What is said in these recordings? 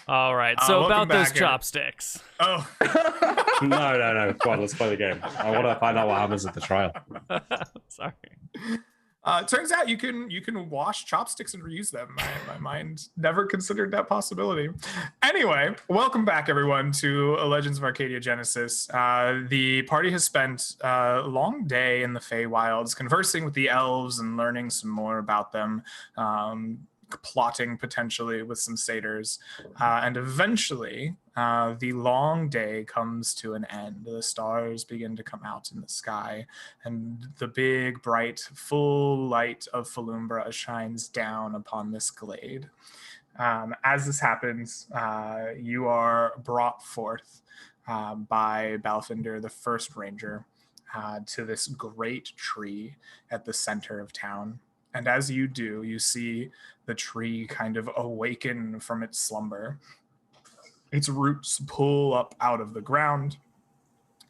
All right, so about those chopsticks. Oh. No. Come on, let's play the game. I want to find out what happens at the trial. Sorry. Turns out you can wash chopsticks and reuse them. My mind never considered that possibility. Anyway, welcome back everyone to Legends of Arcadia Genesis. The party has spent a long day in the Feywilds conversing with the elves and learning some more about them, plotting potentially with some satyrs, and eventually the long day comes to an end. The stars begin to come out in the sky, and the big, bright, full light of Falumbra shines down upon this glade. As this happens, you are brought forth by Balfinder, the first ranger, to this great tree at the center of town. And as you do, you see the tree kind of awaken from its slumber. Its roots pull up out of the ground,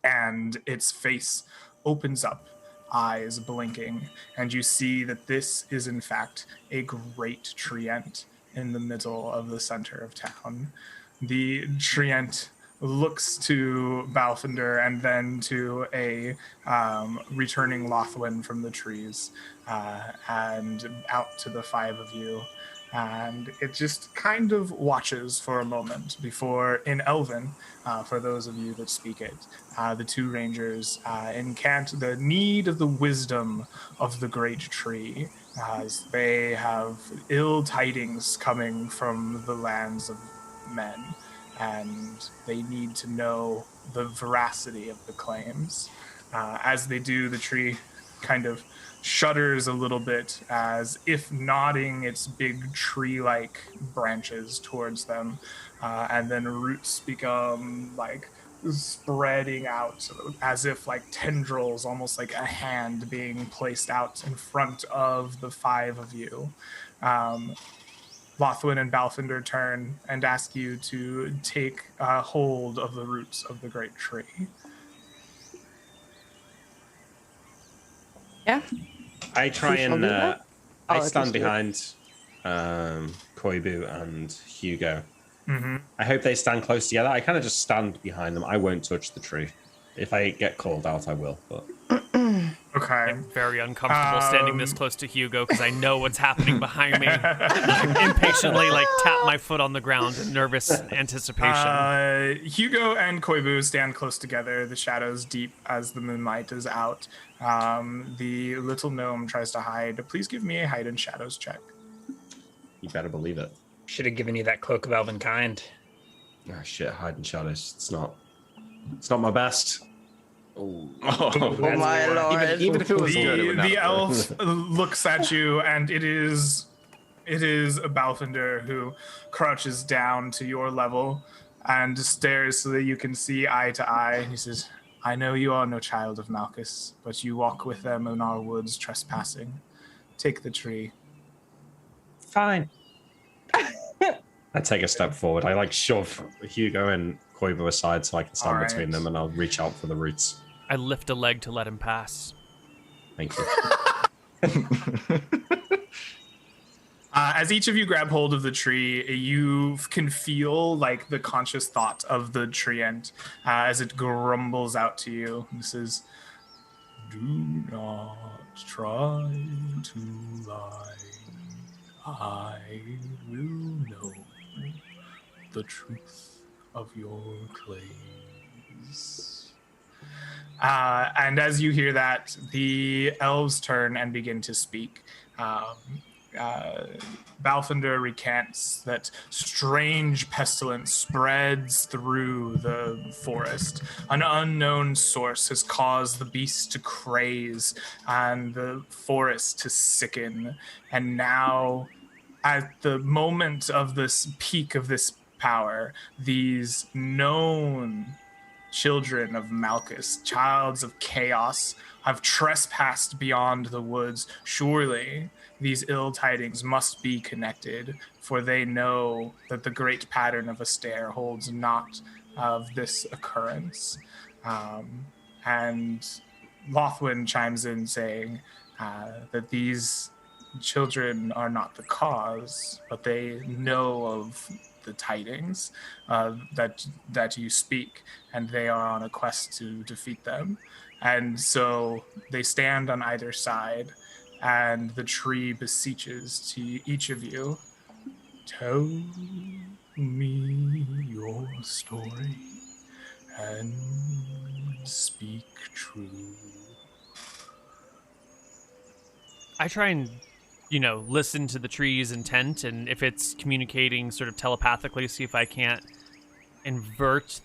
and its face opens up, eyes blinking, and you see that this is in fact a great treant in the middle of the center of town. The treant looks to Balfinder and then to a returning Lothwin from the trees, and out to the five of you. And it just kind of watches for a moment before, in Elven, for those of you that speak it, the two rangers incant the need of the wisdom of the great tree, as they have ill tidings coming from the lands of men, and they need to know the veracity of the claims. As they do, the tree kind of shudders a little bit, as if nodding its big tree-like branches towards them, and then roots become like spreading out as if like tendrils, almost like a hand being placed out in front of the five of you. Lothwin and Balfinder turn and ask you to take hold of the roots of the great tree. Yeah. I try and I stand behind Koibu and Hugo. Mm-hmm. I hope they stand close together. I kind of just stand behind them. I won't touch the tree. If I get called out, I will. But Okay. I'm very uncomfortable standing this close to Hugo because I know what's happening behind me. I impatiently tap my foot on the ground in nervous anticipation. Hugo and Koibu stand close together, the shadows deep as the moonlight is out. The little gnome tries to hide. Please give me a hide in shadows check. you better believe it. Should have given you that cloak of elven kind. Oh shit, hide in shadows. It's not my best. Oh my lord. Even if it was good, it would not the have elf looks at you, and it is Balfinder who crouches down to your level and stares so that you can see eye to eye. He says, "I know you are no child of Malchus, but you walk with them in our woods trespassing. Take the tree." Fine. I take a step forward. I shove Hugo and Koibu aside so I can stand between them, and I'll reach out for the roots. I lift a leg to let him pass. Thank you. As each of you grab hold of the tree, you can feel the conscious thought of the treant as it grumbles out to you. This is, "Do not try to lie. I will know the truth of your claims." And as you hear that, the elves turn and begin to speak. Balfinder recants that strange pestilence spreads through the forest. An unknown source has caused the beasts to craze and the forest to sicken. And now, at the moment of this peak of this power, these known children of Malchus, childs of chaos, have trespassed beyond the woods. Surely these ill tidings must be connected, for they know that the great pattern of Astaire holds not of this occurrence. And Lothwin chimes in saying that these children are not the cause, but they know of the tidings that you speak, and they are on a quest to defeat them. And so they stand on either side, and the tree beseeches to each of you, tell me your story and speak true. I try and, listen to the tree's intent, and if it's communicating sort of telepathically, see if I can't reverse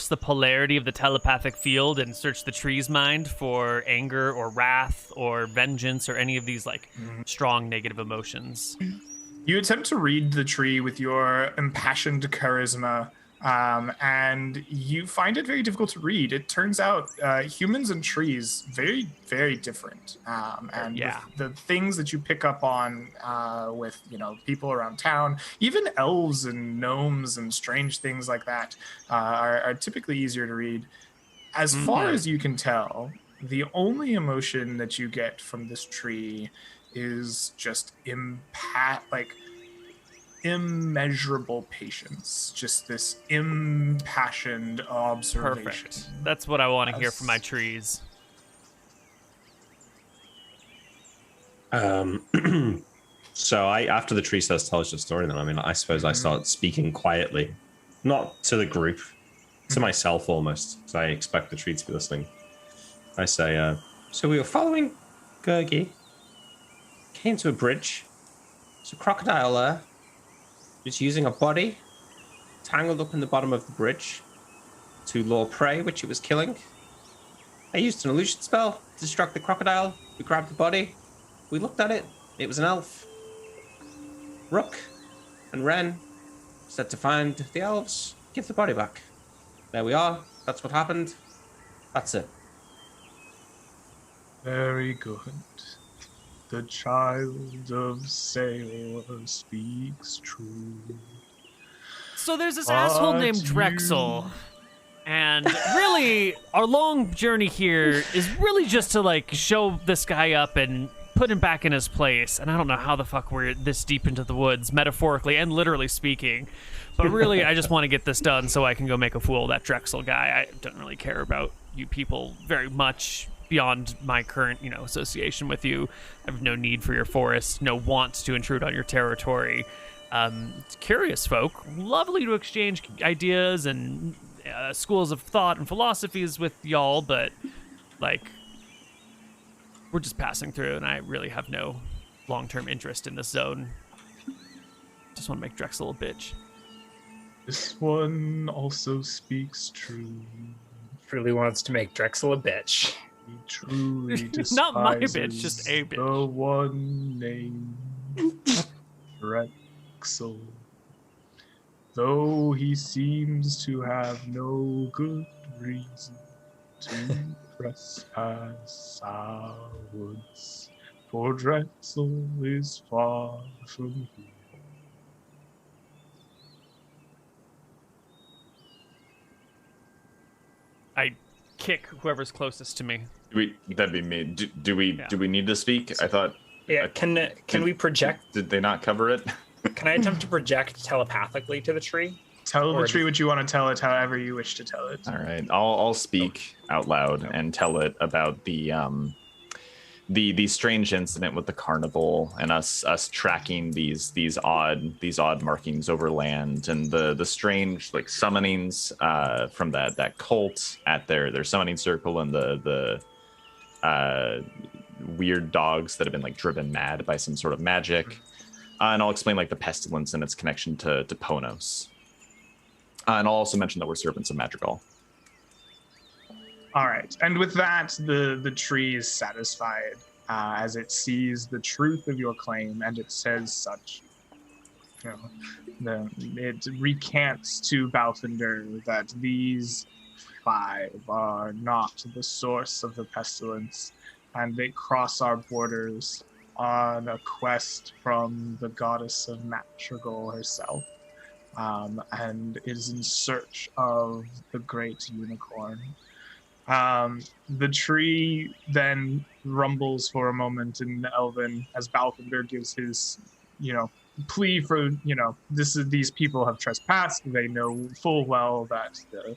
the polarity of the telepathic field and search the tree's mind for anger or wrath or vengeance or any of these strong negative emotions. You attempt to read the tree with your impassioned charisma, and you find it very difficult to read. It turns out humans and trees very, very different. The things that you pick up on with people around town, even elves and gnomes and strange things like that, are typically easier to read. As far as you can tell, the only emotion that you get from this tree is just immeasurable patience, just this impassioned observation. Perfect. That's what I want to hear from my trees. So after the tree says tell us your story, then I suppose I start speaking quietly, not to the group, to myself almost, because I expect the tree to be listening. I say, so we were following Gurgi, came to a bridge. There's a crocodile there. Just using a body tangled up in the bottom of the bridge to lure prey, which it was killing. I used an illusion spell to distract the crocodile. We grabbed the body. We looked at it. It was an elf. Rook and Wren said to find the elves, give the body back. There we are. That's what happened. That's it. Very good. The child of Sailor speaks true. So there's this asshole named Drexel, and really, our long journey here is really just to show this guy up and put him back in his place. And I don't know how the fuck we're this deep into the woods, metaphorically and literally speaking. But really, I just want to get this done so I can go make a fool of that Drexel guy. I don't really care about you people very much. Beyond my current, association with you. I have no need for your forest, no want to intrude on your territory. Curious folk, lovely to exchange ideas and schools of thought and philosophies with y'all, but, we're just passing through, and I really have no long-term interest in this zone. Just want to make Drexel a bitch. This one also speaks true. Really wants to make Drexel a bitch. He truly despises not my bitch, just a bitch. The one named Drexel. Though he seems to have no good reason to trespass our woods, for Drexel is far from here. I kick whoever's closest to me. That'd be me. Do we need to speak? I thought. Yeah. Can we project? Did they not cover it? Can I attempt to project telepathically to the tree? Tell the tree what you want to tell it, however you wish to tell it. All right, I'll speak out loud and tell it about the strange incident with the carnival and us tracking these odd markings over land, and the strange summonings from that cult at their summoning circle, and the weird dogs that have been driven mad by some sort of magic. And I'll explain the pestilence and its connection to Ponos. And I'll also mention that we're servants of Madrigal. All right, and with that, the tree is satisfied as it sees the truth of your claim, and it says such. It recants to Balfinder that these 5 are not the source of the pestilence, and they cross our borders on a quest from the goddess of Madrigal herself, and is in search of the great unicorn. The tree then rumbles for a moment in Elven as Balfinder gives his, plea for, these people have trespassed. They know full well that the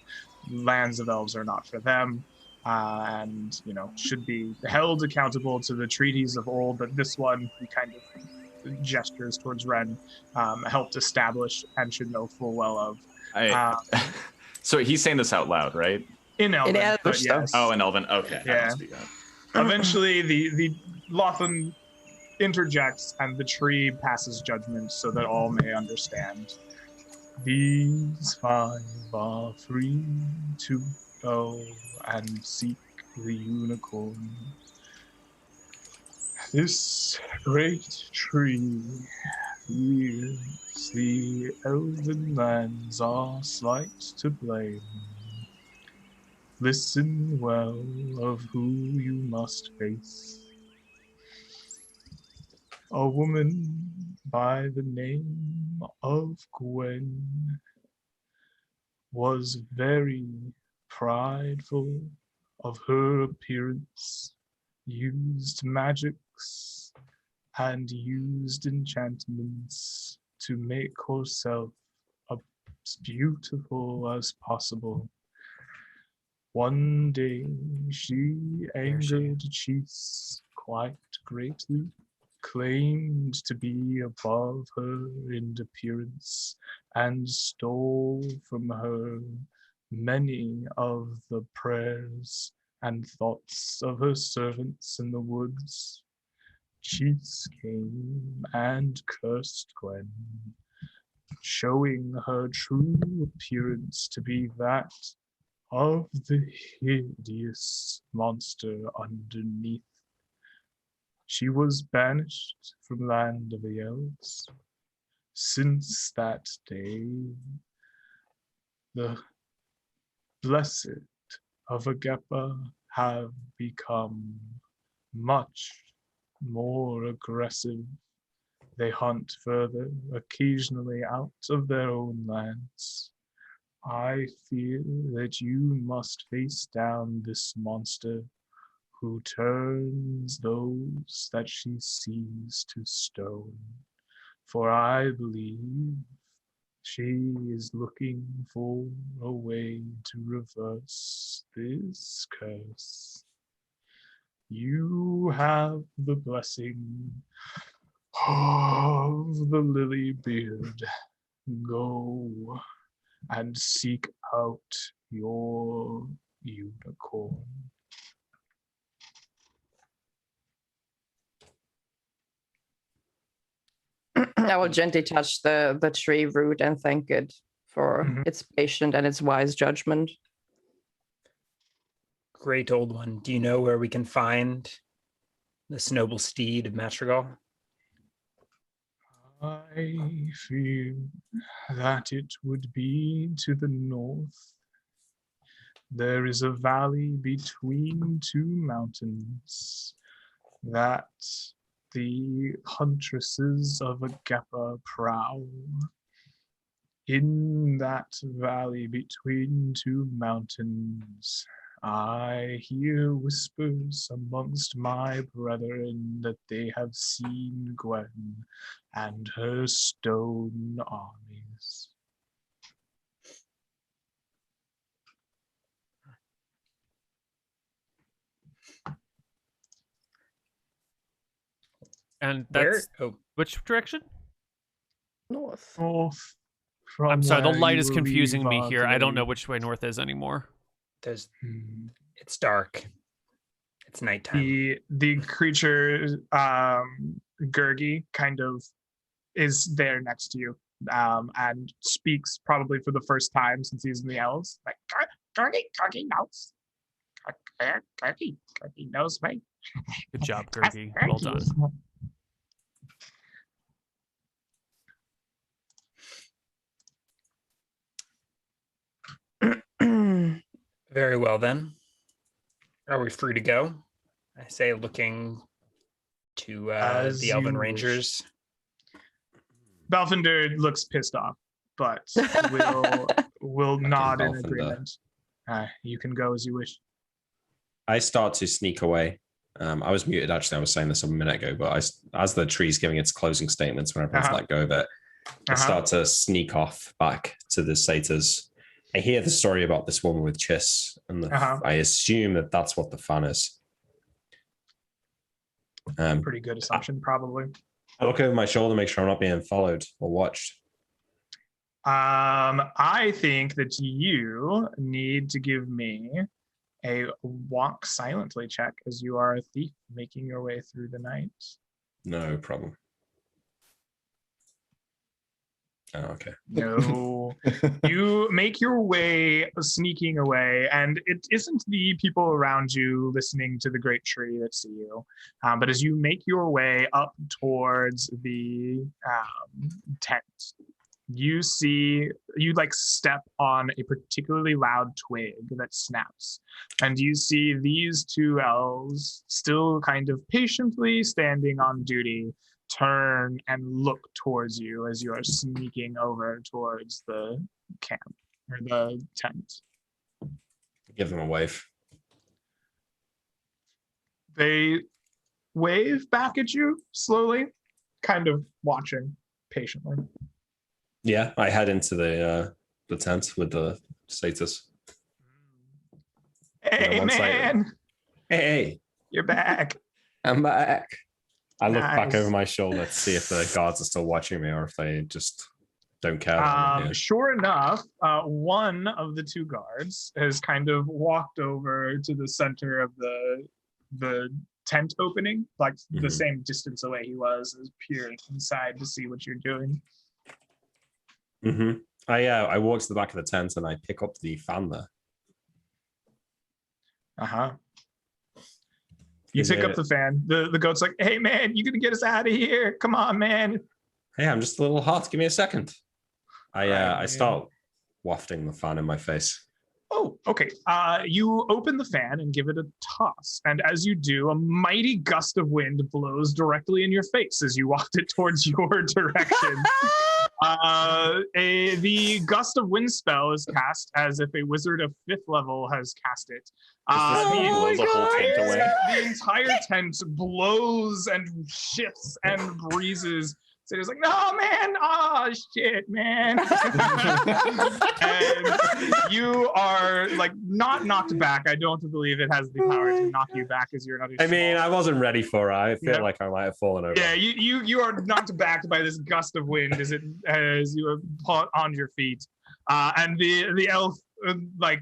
lands of elves are not for them, and, should be held accountable to the treaties of old. But this one, he kind of gestures towards Ren, helped establish and should know full well of. So he's saying this out loud, right? In Elven, Elvish, but yes. Oh, in Elven. Okay. Yeah. That must be that. Eventually, the Lothan interjects, and the tree passes judgment so that all may understand. These 5 are free to go and seek the unicorn. This great tree years the elven lands are slight to blame. Listen well of who you must face. A woman by the name of Gwen was very prideful of her appearance, used magics and used enchantments to make herself as beautiful as possible. One day she angered chiefs quite greatly, claimed to be above her in appearance, and stole from her many of the prayers and thoughts of her servants in the woods. Chiefs came and cursed Gwen, showing her true appearance to be that of the hideous monster underneath. She was banished from land of the elves. Since that day, the blessed of Agapa have become much more aggressive. They hunt further, occasionally out of their own lands. I fear that you must face down this monster who turns those that she sees to stone. For I believe she is looking for a way to reverse this curse. You have the blessing of the lily beard. Go and seek out your unicorn. I will gently touch the tree root and thank it for its patient and its wise judgment. Great old one. Do you know where we can find this noble steed of Madrigal? I fear that it would be to the north. There is a valley between 2 mountains that the huntresses of Agapa prowl. In that valley between 2 mountains, I hear whispers amongst my brethren that they have seen Gwen and her stone armies. And that's which direction? North. North. I'm sorry, the light is you confusing me leave here. I don't know Arcadia. which way north is anymore. It's dark. It's nighttime. The creature, Gurgi, kind of is there next to you, and speaks probably for the first time since he's in the elves. Like, Gurgi knows. Gurgi knows me. Good job, Gurgi. Well done. Very well, then. Are we free to go? I say, looking to the Elven Rangers. Balfinder looks pissed off, but will nod in Balfinder. agreement. You can go as you wish. I start to sneak away I was muted, actually. I was saying this a minute ago, but as the tree's giving its closing statements when everyone's let go of it, I start to sneak off back to the satyrs. I hear the story about this woman with Chiss, and I assume that that's what the fan is. Pretty good assumption, probably. I look over my shoulder, make sure I'm not being followed or watched. I think that you need to give me a walk silently check, as you are a thief making your way through the night. No problem. Oh, okay. No. You make your way sneaking away, and it isn't the people around you listening to the great tree that see you, but as you make your way up towards the tent, you step on a particularly loud twig that snaps, and you see these two elves still kind of patiently standing on duty turn and look towards you as you are sneaking over towards the camp or the tent. Give them a wave. They wave back at you slowly, kind of watching patiently. Yeah, I head into the tent with the satyrs. Hey, man. Hey. You're back. I'm back. I look back over my shoulder to see if the guards are still watching me or if they just don't care. Sure enough, one of the two guards has kind of walked over to the center of the tent opening, like the same distance away he was, is peering inside to see what you're doing. I walk to the back of the tent and I pick up the fan there. You pick up the fan. The goat's like, "Hey man, you gonna get us out of here? Come on, man." Hey, I'm just a little hot. Give me a second. I start wafting the fan in my face. Oh, okay. You open the fan and give it a toss, and as you do, a mighty gust of wind blows directly in your face as you waft it towards your direction. The gust of wind spell is cast as if a wizard of 5th level has cast it. The entire tent blows and shifts and breezes. So he's like, "No, man! Oh, shit, man!" And you are like not knocked back. I don't believe it has the power to knock you back, as you're another. I mean, I wasn't ready for it. I feel like I might have fallen over. Yeah, you are knocked back by this gust of wind as you are put on your feet, and the elf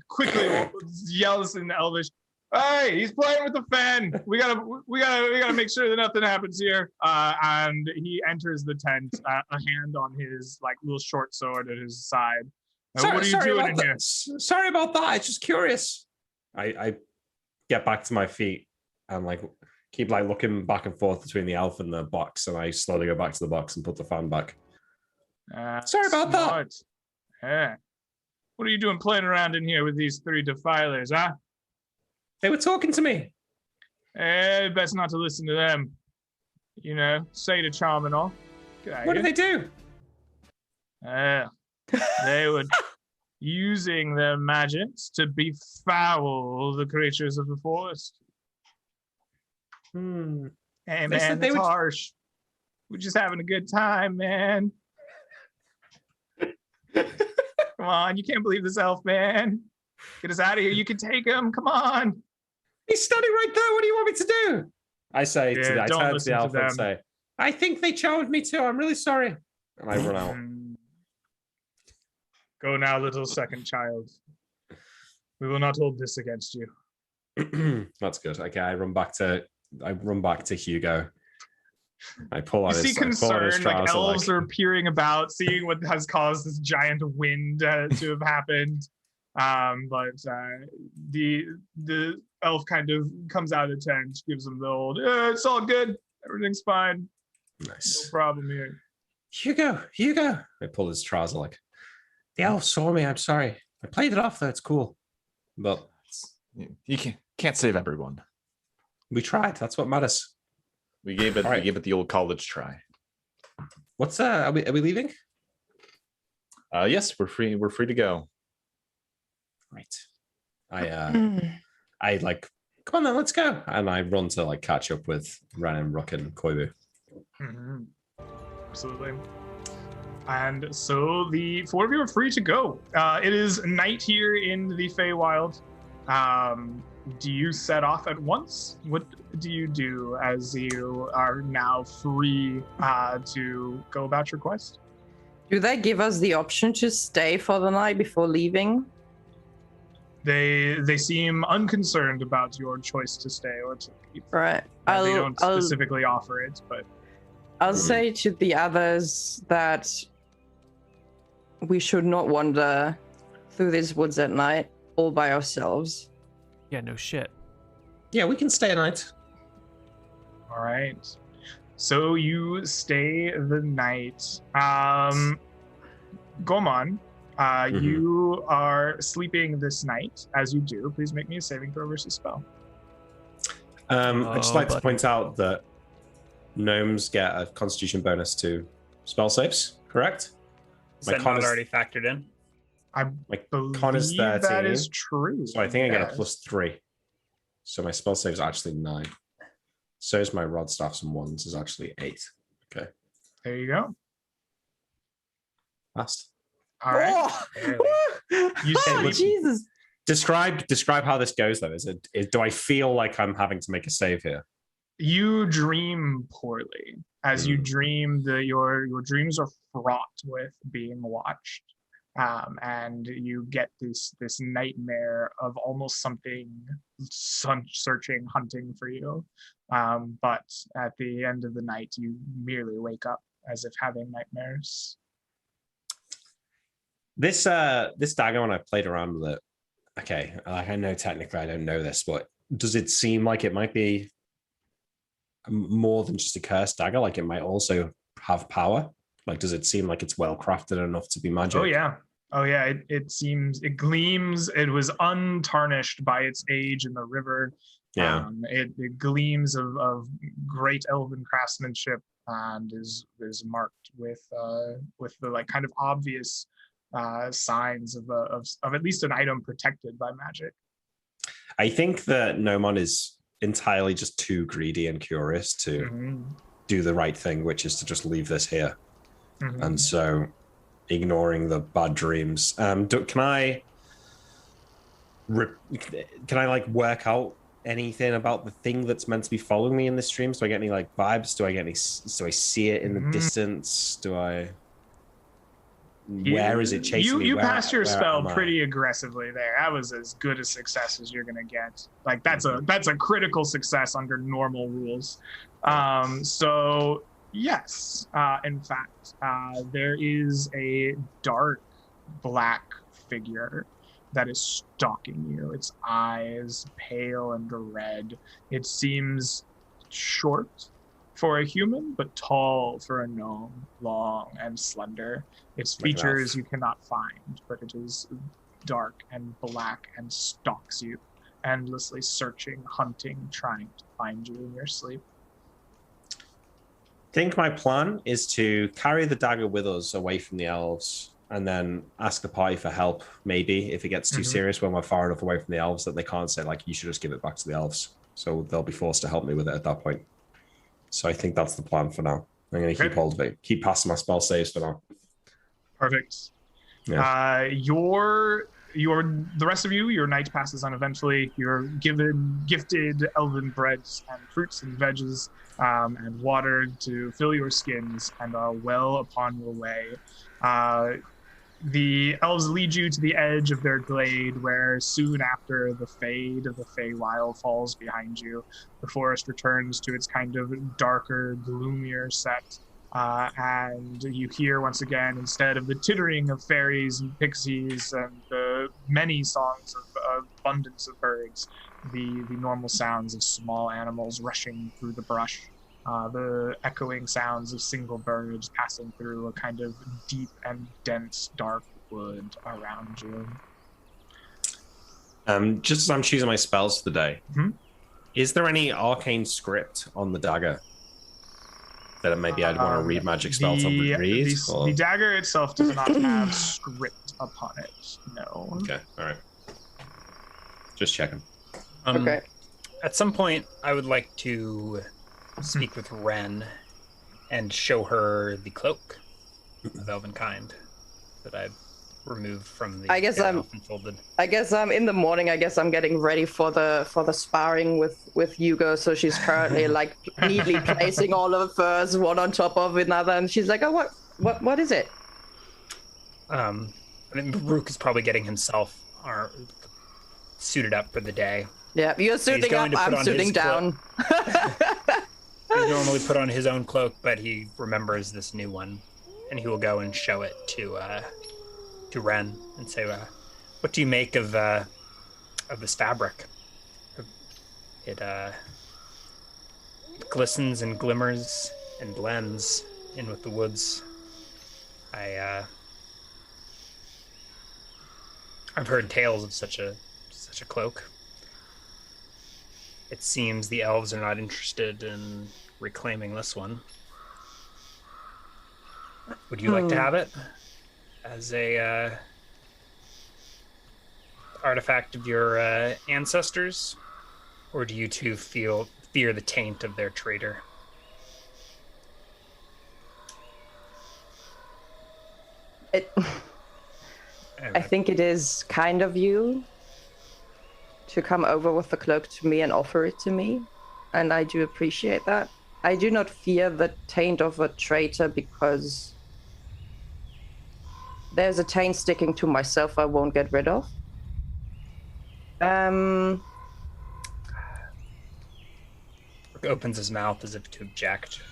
quickly yells in Elvish, "Hey, he's playing with the fan. We gotta make sure that nothing happens here." And he enters the tent, a hand on his little short sword at his side. What are you doing in here? Sorry about that. I'm just curious. I get back to my feet and keep looking back and forth between the elf and the box, and I slowly go back to the box and put the fan back. Sorry about that. Yeah. What are you doing playing around in here with these 3 defilers, huh? They were talking to me. Best not to listen to them. You know, say to charm and all. What did they do? They were using their magics to befoul the creatures of the forest. Hey, man, that's harsh. We're just having a good time, man. Come on, you can't believe this elf, man. Get us out of here. You can take him. Come on. He's standing right there. What do you want me to do? I say I turn to the elf and say, "I think they charmed me too. I'm really sorry." And I run out. Go now, little second child. We will not hold this against you. That's good. Okay, I run back to Hugo. I pull on you see concern, elves are peering about, seeing what has caused this giant wind to have happened. But the elf kind of comes out of the tent, gives them the old, "It's all good. Everything's fine. Nice. No problem here." Hugo. I pull his trouser the elf saw me. I'm sorry. I played it off though. It's cool. But you can't save everyone. We tried. That's what matters. We gave it the old college try. What's are we leaving? Yes, we're free. We're free to go. Right. I Come on then, let's go. And I run to like catch up with Ren, Rook, and Koibu. Mm-hmm. Absolutely. And so the four of you are free to go. It is night here in the Feywild. Do you set off at once? What do you do as you are now free to go about your quest? Do they give us the option to stay for the night before leaving? They seem unconcerned about your choice to stay or to leave. Right. They don't specifically offer it, but I'll say to the others that we should not wander through these woods at night all by ourselves. Yeah, no shit. Yeah, we can stay a night. All right. So you stay the night. Gomon, you are sleeping this night. As you do, please make me a saving throw versus spell. I'd just like to point out that gnomes get a constitution bonus to spell saves, correct? Is that not already factored in? I Connor's believe 13. that is true. So I think I get a +3. So my spell save is actually 9. So is my rod staffs and wands is actually 8. Okay. There you go. Fast. All right. You sleep. Jesus. Describe how this goes though. Do I feel like I'm having to make a save here? You dream poorly. As you dream, your dreams are fraught with being watched. And you get this nightmare of almost something searching, hunting for you. But at the end of the night, you merely wake up as if having nightmares. This dagger, when I played around with it, okay, I know technically I don't know this, but does it seem like it might be more than just a cursed dagger? Like it might also have power? Like, does it seem like it's well crafted enough to be magic? Oh yeah. It seems, it gleams. It was untarnished by its age in the river. Yeah. It gleams of great elven craftsmanship and is marked with the like kind of obvious signs of at least an item protected by magic. I think that Nomon is entirely just too greedy and curious to do the right thing, which is to just leave this here. And so ignoring the bad dreams. Can I like work out anything about the thing that's meant to be following me in this dream? Do I get any like vibes? Do I see it in the distance? Where is it chasing me? You passed your spell pretty aggressively there. That was as good a success as you're gonna get. Like that's a critical success under normal rules. So yes, in fact, there is a dark black figure that is stalking you. Its eyes pale and red. It seems short for a human, but tall for a gnome, long and slender. Its features you cannot find, but it is dark and black and stalks you, endlessly searching, hunting, trying to find you in your sleep. I think my plan is to carry the dagger with us away from the elves and then ask the party for help, maybe, if it gets too serious when we're far enough away from the elves that they can't say, like, you should just give it back to the elves. So they'll be forced to help me with it at that point. So I think that's the plan for now. I'm going to keep hold of it. Keep passing my spell saves for now. Perfect. Yeah. The rest of you, your night passes uneventfully. You're gifted elven breads and fruits and veggies and water to fill your skins and are well upon your way. The elves lead you to the edge of their glade where soon after the fade of the Feywild falls behind you, the forest returns to its kind of darker, gloomier set. And you hear once again, instead of the tittering of fairies and pixies and the many songs of abundance of birds, the normal sounds of small animals rushing through the brush, the echoing sounds of single birds passing through a kind of deep and dense dark wood around you. Just as I'm choosing my spells for the day, is there any arcane script on the dagger that maybe I'd want to read magic spells on the read? The dagger itself does not have script upon it, no. Okay, all right. Just checking. Okay. At some point, I would like to speak with Ren and show her the cloak of Elvenkind that I've removed from the. I guess I'm in the morning. I guess I'm getting ready for the sparring with Hugo. So she's currently like neatly placing all of the furs one on top of another, and she's like, "Oh, what is it?" I mean, Rook is probably getting himself suited up for the day. Yeah, you're suiting up. I'm suiting down. He normally put on his own cloak, but he remembers this new one, and he will go and show it to Ren and say, "What do you make of this fabric? It glistens and glimmers and blends in with the woods. I've heard tales of such a cloak. It seems the elves are not interested in reclaiming this one. Would you like to have it as a artifact of your ancestors, or do you two fear the taint of their traitor?" I think it is kind of you to come over with the cloak to me and offer it to me, and I do appreciate that. I do not fear the taint of a traitor because there's a taint sticking to myself I won't get rid of. Opens his mouth as if to object,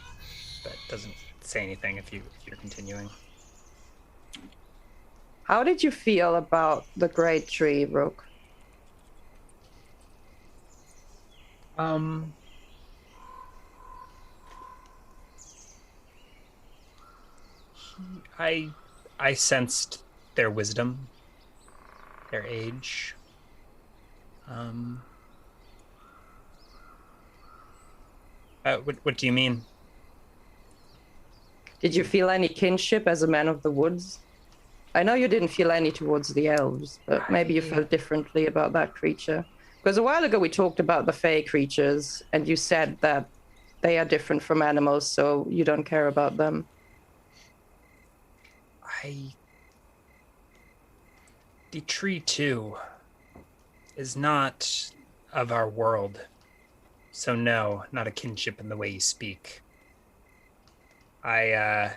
but doesn't say anything if you're continuing. How did you feel about the great tree, Rook? I sensed their wisdom, their age. What do you mean? Did you feel any kinship as a man of the woods? I know you didn't feel any towards the elves, but maybe you felt differently about that creature. Because a while ago we talked about the fey creatures, and you said that they are different from animals, so you don't care about them. The tree, too, is not of our world. So no, not a kinship in the way you speak. I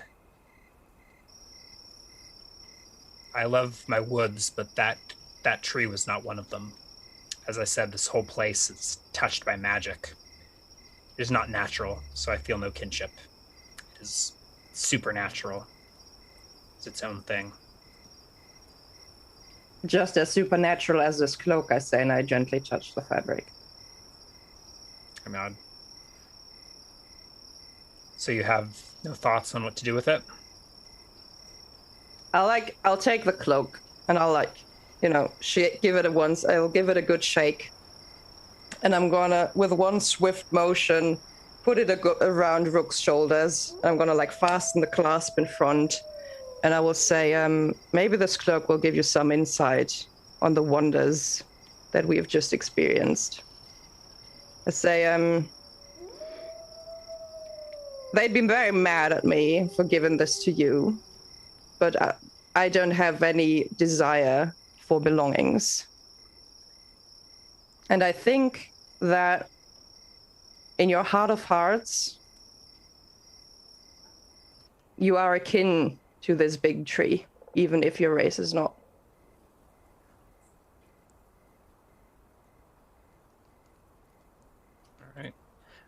love my woods, but that tree was not one of them. As I said, this whole place is touched by magic. It is not natural, so I feel no kinship. It is supernatural. It's its own thing. Just as supernatural as this cloak, I say, and I gently touch the fabric. I'm odd. So you have no thoughts on what to do with it? I'll take the cloak and I'll give it I'll give it a good shake. And I'm gonna, with one swift motion, put it around Rook's shoulders. I'm gonna fasten the clasp in front. And I will say, maybe this cloak will give you some insight on the wonders that we have just experienced. I say, they'd been very mad at me for giving this to you, but I don't have any desire for belongings. And I think that in your heart of hearts, you are akin to this big tree, even if your race is not. All right.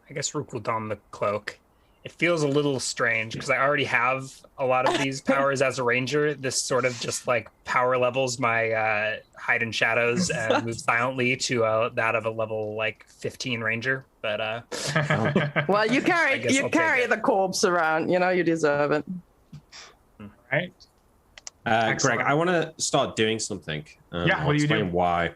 I guess Rook will don the cloak. It feels a little strange because I already have a lot of these powers as a ranger. This sort of just power levels my hide in shadows and move silently to that of a level 15 ranger. But well, you carry the corpse around. You deserve it. Right. Greg, I want to start doing something. What do you do? Why.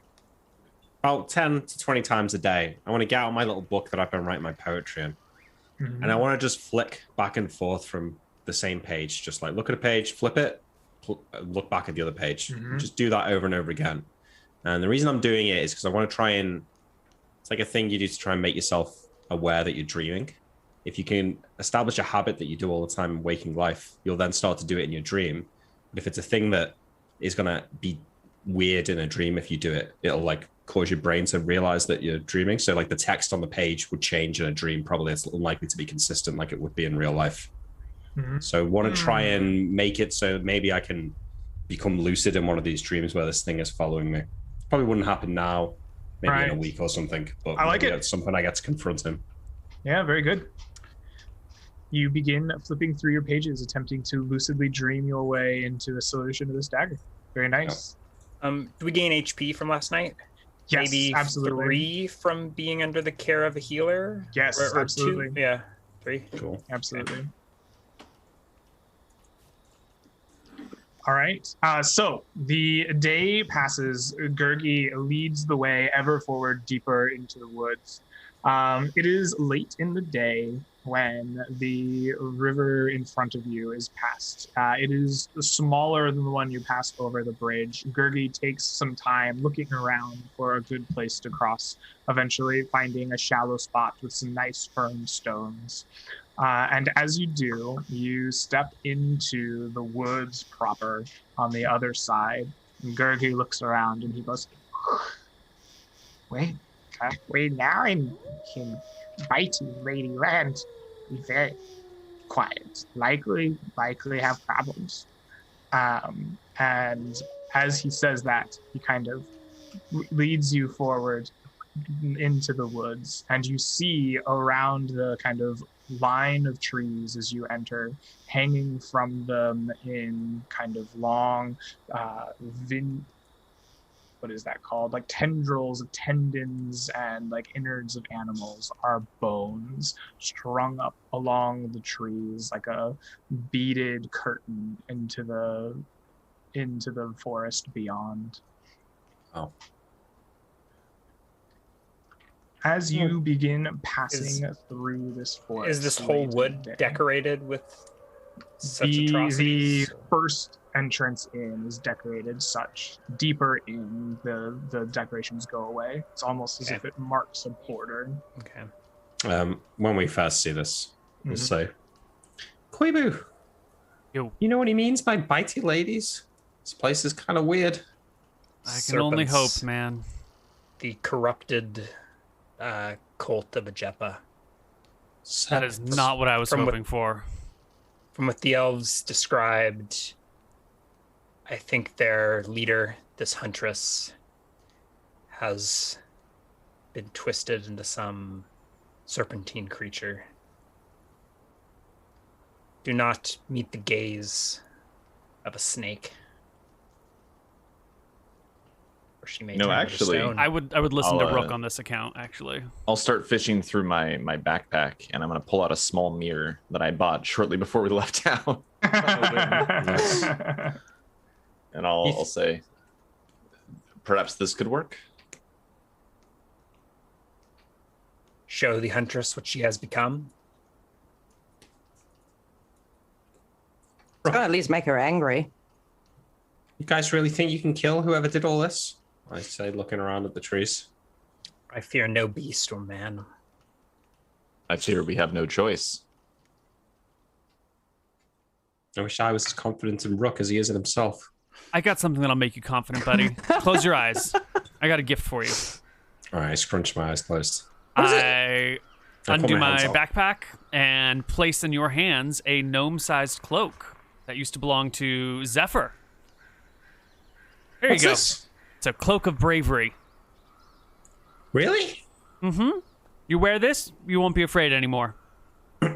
About 10 to 20 times a day, I want to get out my little book that I've been writing my poetry in. Mm-hmm. And I want to just flick back and forth from the same page. Just look at a page, flip it, look back at the other page. Mm-hmm. Just do that over and over again. And the reason I'm doing it is because I want to try and It's like a thing you do to try and make yourself aware that you're dreaming. If you can establish a habit that you do all the time in waking life, you'll then start to do it in your dream. But if it's a thing that is going to be weird in a dream, if you do it, it'll like cause your brain to realize that you're dreaming. So like the text on the page would change in a dream. Probably it's unlikely to be consistent like it would be in real life. So want to try and make it so maybe I can become lucid in one of these dreams where this thing is following me. Probably wouldn't happen now, maybe in a week or something, but I like it. At some point I get to confront him. Yeah, very good. You begin flipping through your pages, attempting to lucidly dream your way into a solution to this dagger. Very nice. Do we gain HP from last night? Yes, Maybe absolutely. 3 from being under the care of a healer? Yes, or absolutely. 2? Yeah, 3. Cool. Absolutely. All right. So the day passes. Gurgi leads the way ever forward, deeper into the woods. It is late in the day when the river in front of you is passed. It is smaller than the one you passed over the bridge. Gurgi takes some time looking around for a good place to cross, eventually finding a shallow spot with some nice firm stones. And as you do, you step into the woods proper on the other side. And Gurgi looks around and he goes, "Wait, we now in bitey lady land. Be very quiet. Likely have problems." And as he says that, he kind of leads you forward into the woods, and you see around the kind of line of trees as you enter, hanging from them in kind of long what is that called? Like tendrils of tendons and like innards of animals are bones strung up along the trees like a beaded curtain into the forest beyond. Oh. As you begin passing through this forest, Is this whole wood decorated with such the atrocities? first entrance in is decorated such. Deeper in, the decorations go away. It's almost as if it marks a border. Okay. When we first see this, we'll say, Koibu, Yo. You know what he means by bitey ladies? This place is kind of weird. I can only hope, Serpents. man. The corrupted cult of Ajepa. That is not what I was hoping for. From what the elves described, I think their leader, this huntress, has been twisted into some serpentine creature. Do not meet the gaze of a snake. Or she may No, turn into actually, stone. I would listen I'll, to Rook on this account, actually. I'll start fishing through my backpack, and I'm going to pull out a small mirror that I bought shortly before we left town. And I'll say, perhaps this could work. Show the huntress what she has become. It's gonna at least make her angry. You guys really think you can kill whoever did all this? I say, looking around at the trees. I fear no beast or man. I fear we have no choice. I wish I was as confident in Rook as he is in himself. I got something that'll make you confident, buddy. Close your eyes. I got a gift for you. All right, I scrunch my eyes closed. I I put undo my my hands up. backpack and place in your hands a gnome-sized cloak that used to belong to Zephyr. There What's you go. this? It's a cloak of bravery. Really? You wear this, you won't be afraid anymore. All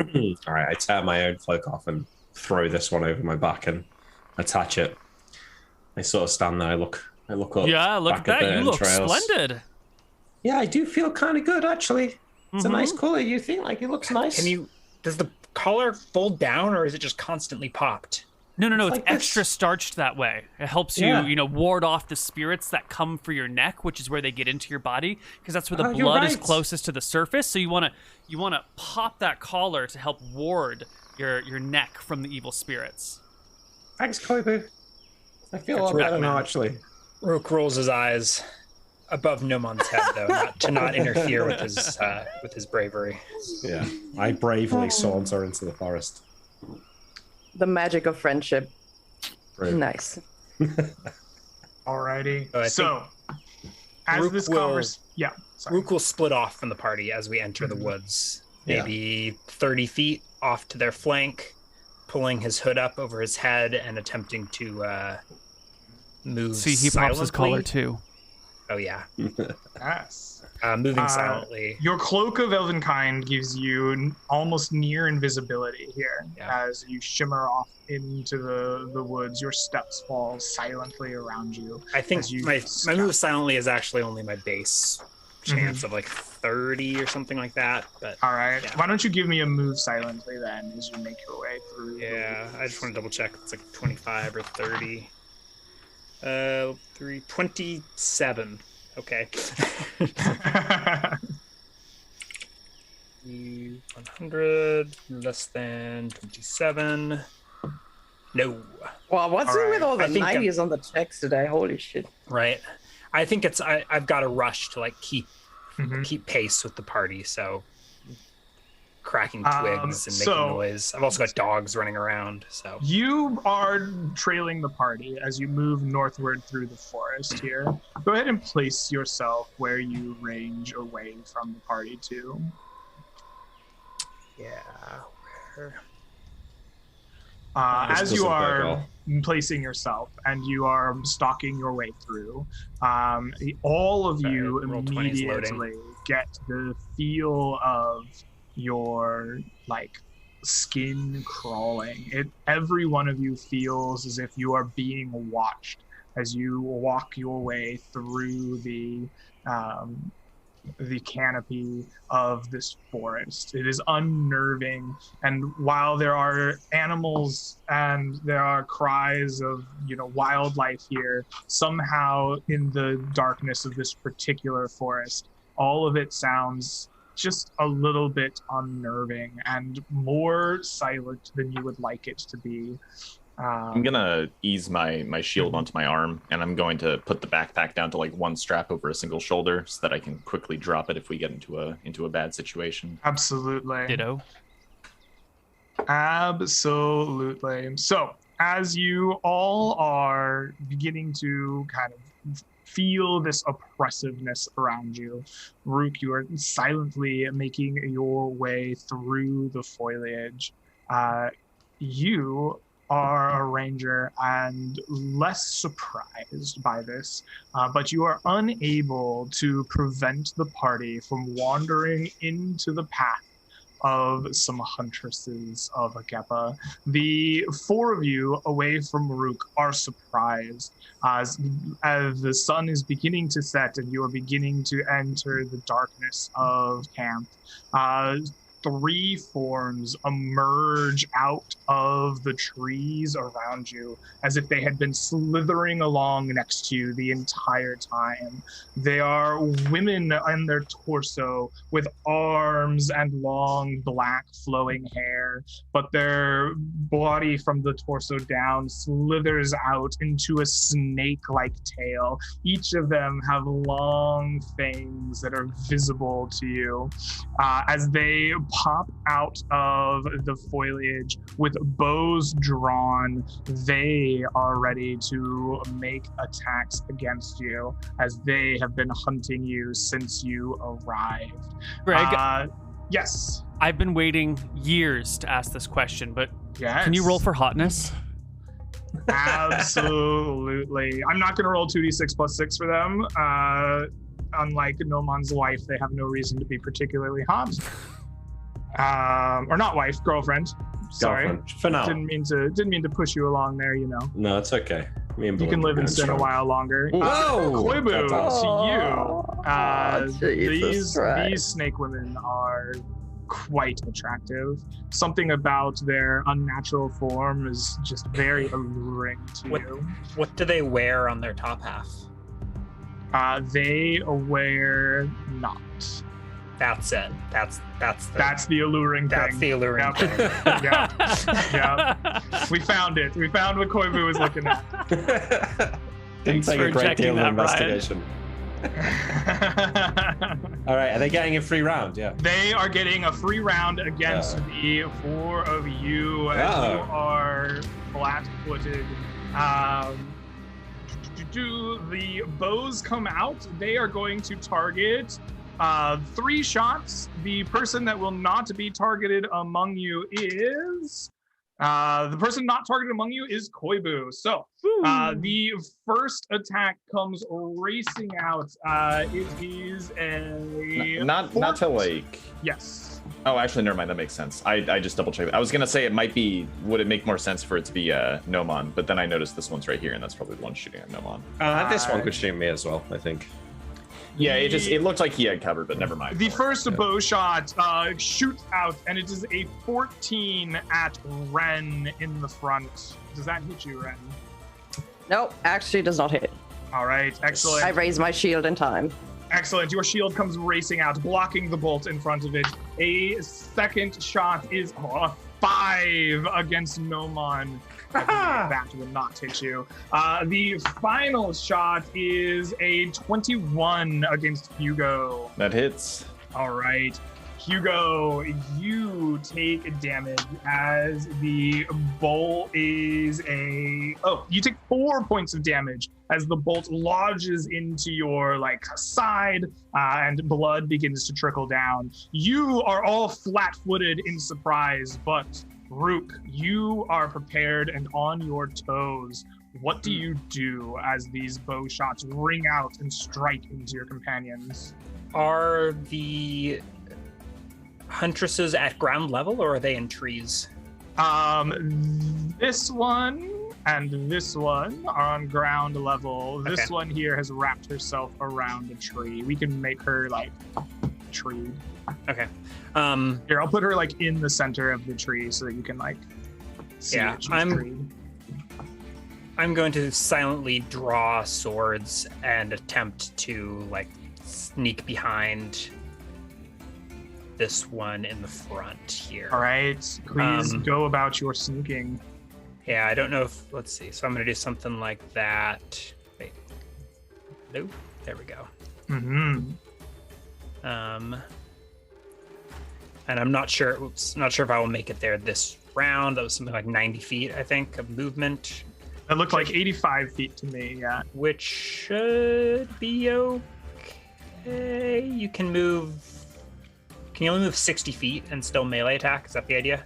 right, I tear my own cloak off and throw this one over my back and attach it. I sort of stand there. I look up. Yeah, look at back that. the You look entrails. splendid. Yeah, I do feel kind of good actually. It's a nice color. You think like it looks nice? Does the collar fold down or is it just constantly popped? No, it's like this. extra starched that way. It helps you, Yeah. ward off the spirits that come for your neck, which is where they get into your body, because that's where the Oh, you're blood is right. closest to the surface. So you want to pop that collar to help ward your neck from the evil spirits. Thanks, Koibu. I feel a lot right, better now man. actually. Rook rolls his eyes. above Nomon's head, though, not interfere with his bravery. Yeah, I bravely saunter into the forest. The magic of friendship. Brave. Nice. Alrighty. So, as Rook this will- conversation, yeah, sorry. Rook will split off from the party as we enter the woods, maybe 30 feet off to their flank, pulling his hood up over his head and attempting to move See, he silently. pops his collar too. Oh, yeah. Yes. Moving silently. Your cloak of elvenkind gives you almost near invisibility here. Yeah. As you shimmer off into the woods, your steps fall silently around you. I think as you my scout. move silently is actually only my base chance of like 30 or something like that. But All right. Yeah. Why don't you give me a move silently then as you make your way through? the yeah, I woods? just want to double check. It's like 25 or 30. 27. Okay. 100 less than 27. No. Wow, what's it with all the I think 90s on the text today? Holy shit. Right. I think it's I've got a rush to like keep Mhm. pace with the party, so cracking twigs and making so- noise. I've also got dogs running around, so You are trailing the party as you move northward through the forest here. Go ahead and place yourself where you range away from the party to. yeah. Where? This As you doesn't bode are well. placing yourself and you are stalking your way through, all of Sorry, you roll 20 is loading. immediately get the feel of your like skin crawling. Every one of you feels as if you are being watched as you walk your way through the canopy of this forest. It is unnerving, and while there are animals and there are cries of wildlife here, somehow in the darkness of this particular forest, all of it sounds just a little bit unnerving and more silent than you would like it to be. I'm gonna ease my shield onto my arm, and I'm going to put the backpack down to like one strap over a single shoulder, so that I can quickly drop it if we get into a bad situation. Absolutely. Ditto. Absolutely. So, as you all are beginning to kind of feel this oppressiveness around you, Rook, you are silently making your way through the foliage. You are a ranger and less surprised by this, but you are unable to prevent the party from wandering into the path of some huntresses of Akepa. The four of you away from Rook are surprised as the sun is beginning to set and you are beginning to enter the darkness of camp. Three forms emerge out of the trees around you as if they had been slithering along next to you the entire time. They are women on their torso with arms and long black flowing hair, but their body from the torso down slithers out into a snake-like tail. Each of them have long fangs that are visible to you. As they pop out of the foliage with bows drawn, they are ready to make attacks against you as they have been hunting you since you arrived. Greg, Yes. I've been waiting years to ask this question, but Yes. can you roll for hotness? Absolutely. I'm not going to roll 2d6 plus 6 for them. Unlike Nomon's wife, they have no reason to be particularly hot. Or not wife, girlfriend. Sorry. Girlfriend. For now. Didn't mean to push you along there, No, it's okay. Me and You can Belinda live are in going sin a strong. while longer. Whoa! Koibu, That's to you. Jesus Christ. These snake women are quite attractive. Something about their unnatural form is just very alluring to you. What do they wear on their top half? They wear not. That's it. That's the alluring that's thing. the alluring Yep. thing. Yeah. We found it. We found what Koibu was looking at. Didn't Thanks take for a great checking deal of that, Ryan. investigation. All right, are they getting a free round? Yeah. They are getting a free round against the four of you as you are flat-footed. Do the bows come out? They are going to target 3 shots. The person that will not be targeted among you is... the person not targeted among you is Koibu. So the first attack comes racing out. It is a... Not to like... Yes. Oh, actually, never mind. That makes sense. I just double checked. I was gonna say it might be. Would it make more sense for it to be Nomon? But then I noticed this one's right here, and that's probably the one shooting at Nomon. This one could shoot me as well, I think. Yeah, it looked like he had cover, but never mind. The first bow shot shoots out, and it is a 14 at Ren in the front. Does that hit you, Ren? Nope, actually does not hit. All right, excellent. I raise my shield in time. Excellent. Your shield comes racing out, blocking the bolt in front of it. A second shot is a 5 against Nomon. That will not hit you. The final shot is a 21 against Hugo. That hits. All right. Hugo, you take damage as the bolt is a... Oh, you take 4 points of damage as the bolt lodges into your side and blood begins to trickle down. You are all flat-footed in surprise, but Rook, you are prepared and on your toes. What do you do as these bow shots ring out and strike into your companions? Are the huntresses at ground level, or are they in trees? This one and this one are on ground level. This one here has wrapped herself around a tree. We can make her treed. Okay. Here, I'll put her in the center of the tree so that you can see that she's treed. I'm going to silently draw swords and attempt to sneak behind this one in the front here. All right, please go about your sneaking. Yeah, I don't know if, let's see. So I'm going to do something like that. Wait. Nope. There we go. Mm-hmm. And I'm not sure if I will make it there this round. That was something like 90 feet, I think, of movement. It looked like 85 feet to me, yeah. Which should be okay. You can only move 60 feet and still melee attack? Is that the idea?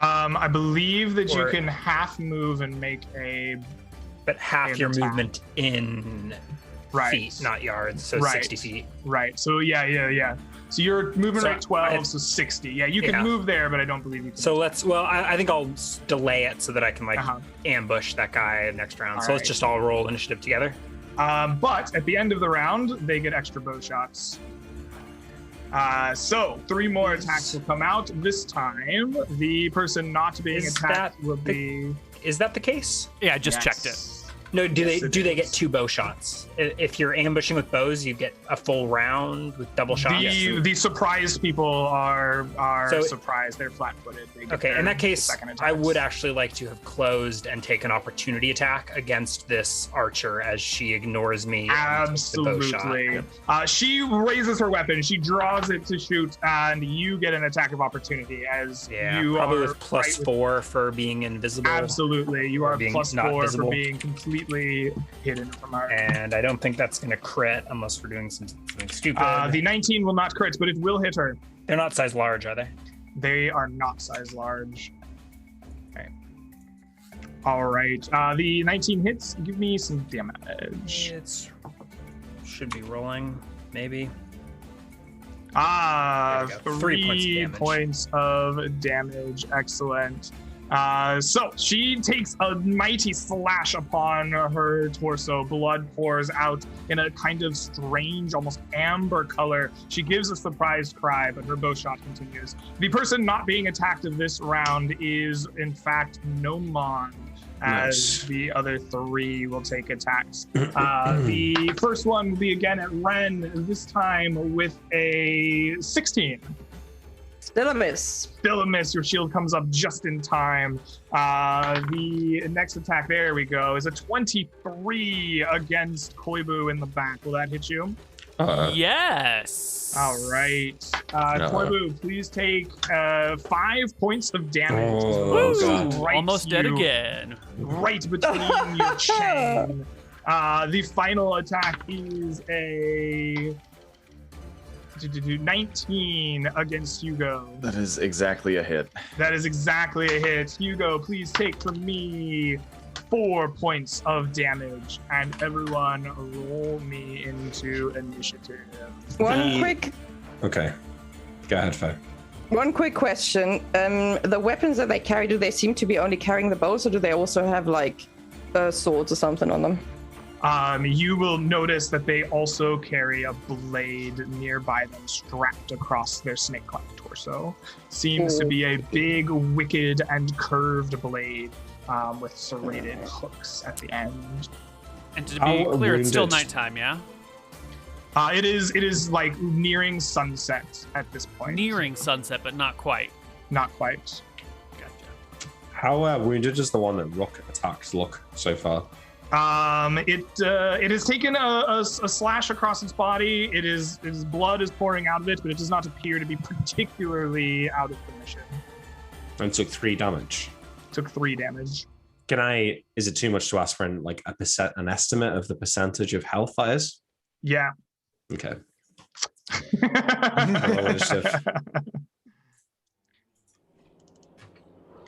I believe that you can half move and make but half your attack. Movement in feet, not yards, so 60 feet. Right, so yeah. So your movement rate 12, so 60. Yeah, you can move there, but I don't believe you can. So I think I'll delay it so that I can ambush that guy next round. Let's just all roll initiative together. But at the end of the round, they get extra bow shots. So 3 more attacks will come out. This time, the person not being attacked will be... Is that the case? Yeah, I just checked it. No, do they get 2 bow shots? If you're ambushing with bows, you get a full round with double shots. The surprised people are surprised. They're flat-footed. Okay, in that case, I would actually like to have closed and take an opportunity attack against this archer as she ignores me. Absolutely. She raises her weapon. She draws it to shoot, and you get an attack of opportunity as you probably are with +4 for being invisible. Absolutely, you are +4 for being completely hidden from her. And I don't think that's going to crit unless we're doing something stupid. The 19 will not crit, but it will hit her. They're not size large, are they? They are not size large. Okay. All right. The 19 hits. Give me some damage. It should be rolling, maybe. 3 points of damage. Excellent. So she takes a mighty slash upon her torso. Blood pours out in a kind of strange, almost amber color. She gives a surprised cry, but her bow shot continues. The person not being attacked of this round is, in fact, Nomon, as the other 3 will take attacks. The first one will be again at Ren, this time with a 16. Still a miss. Still a miss. Your shield comes up just in time. The next attack, there we go, is a 23 against Koibu in the back. Will that hit you? Yes. All right. Koibu, please take 5 points of damage. Oh, God. Right Almost dead again. Right between your chain. The final attack is a 19 against Hugo. That is exactly a hit. That is exactly a hit. Hugo, please take from me 4 points of damage, and everyone roll me into initiative. Okay. Go ahead, Faye. One quick question. The weapons that they carry, do they seem to be only carrying the bows, or do they also have like swords or something on them? You will notice that they also carry a blade nearby them, strapped across their snake-like torso. Seems to be a big, wicked, and curved blade with serrated hooks at the end. And to be clear, it's still nighttime, yeah? It is like nearing sunset at this point. Nearing sunset, but not quite. Not quite. Gotcha. How wounded does the one that Rook attacks look so far? It has taken a slash across its body. Its blood is pouring out of it, but it does not appear to be particularly out of commission. And took 3 damage. Took 3 damage. Is it too much to ask for an estimate of the percentage of health that is? Yeah. Okay.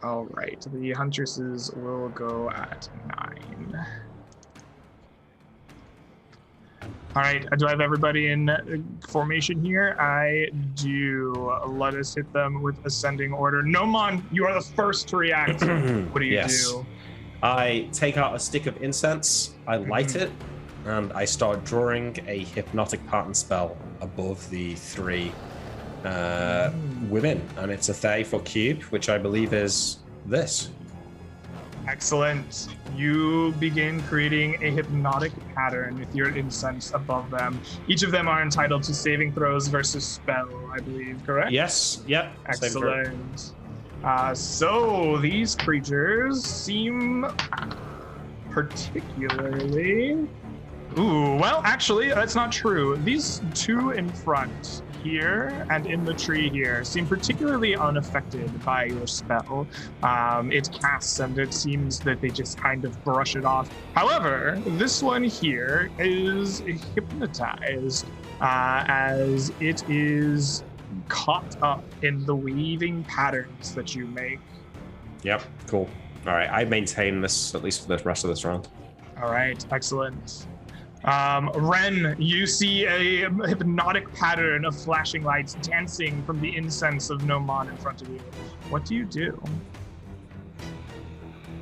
All right, the huntresses will go at 9. All right, do I have everybody in formation here? I do. Let us hit them with ascending order. Nomon, you are the first to react. What do you do? I take out a stick of incense, I light it, and I start drawing a hypnotic pattern spell above the 3 women. And it's a 30-foot cube, which I believe is this. Excellent. You begin creating a hypnotic pattern with your incense above them. Each of them are entitled to saving throws versus spell, I believe, correct? Yes. Yep. Excellent. So these creatures seem particularly... Ooh, well, actually, that's not true. These 2 in front here and in the tree here seem particularly unaffected by your spell. It casts and it seems that they just kind of brush it off. However, this one here is hypnotized as it is caught up in the weaving patterns that you make. Yep, cool. All right, I maintain this at least for the rest of this round. All right, excellent. Ren, you see a hypnotic pattern of flashing lights dancing from the incense of Nomon in front of you. What do you do?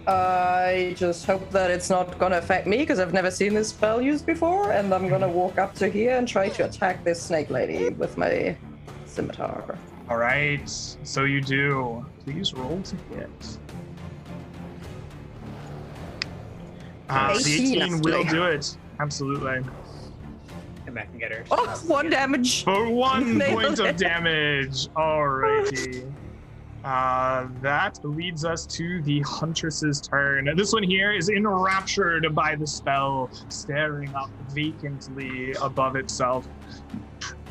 I just hope that it's not gonna affect me, because I've never seen this spell used before, and I'm gonna walk up to here and try to attack this snake lady with my scimitar. All right, so you do. Please roll to hit. The 18 will do it. Absolutely. Come back and get her. Oh, 1 damage. For 1 point of damage. Alrighty. That leads us to the Huntress's turn. This one here is enraptured by the spell, staring up vacantly above itself.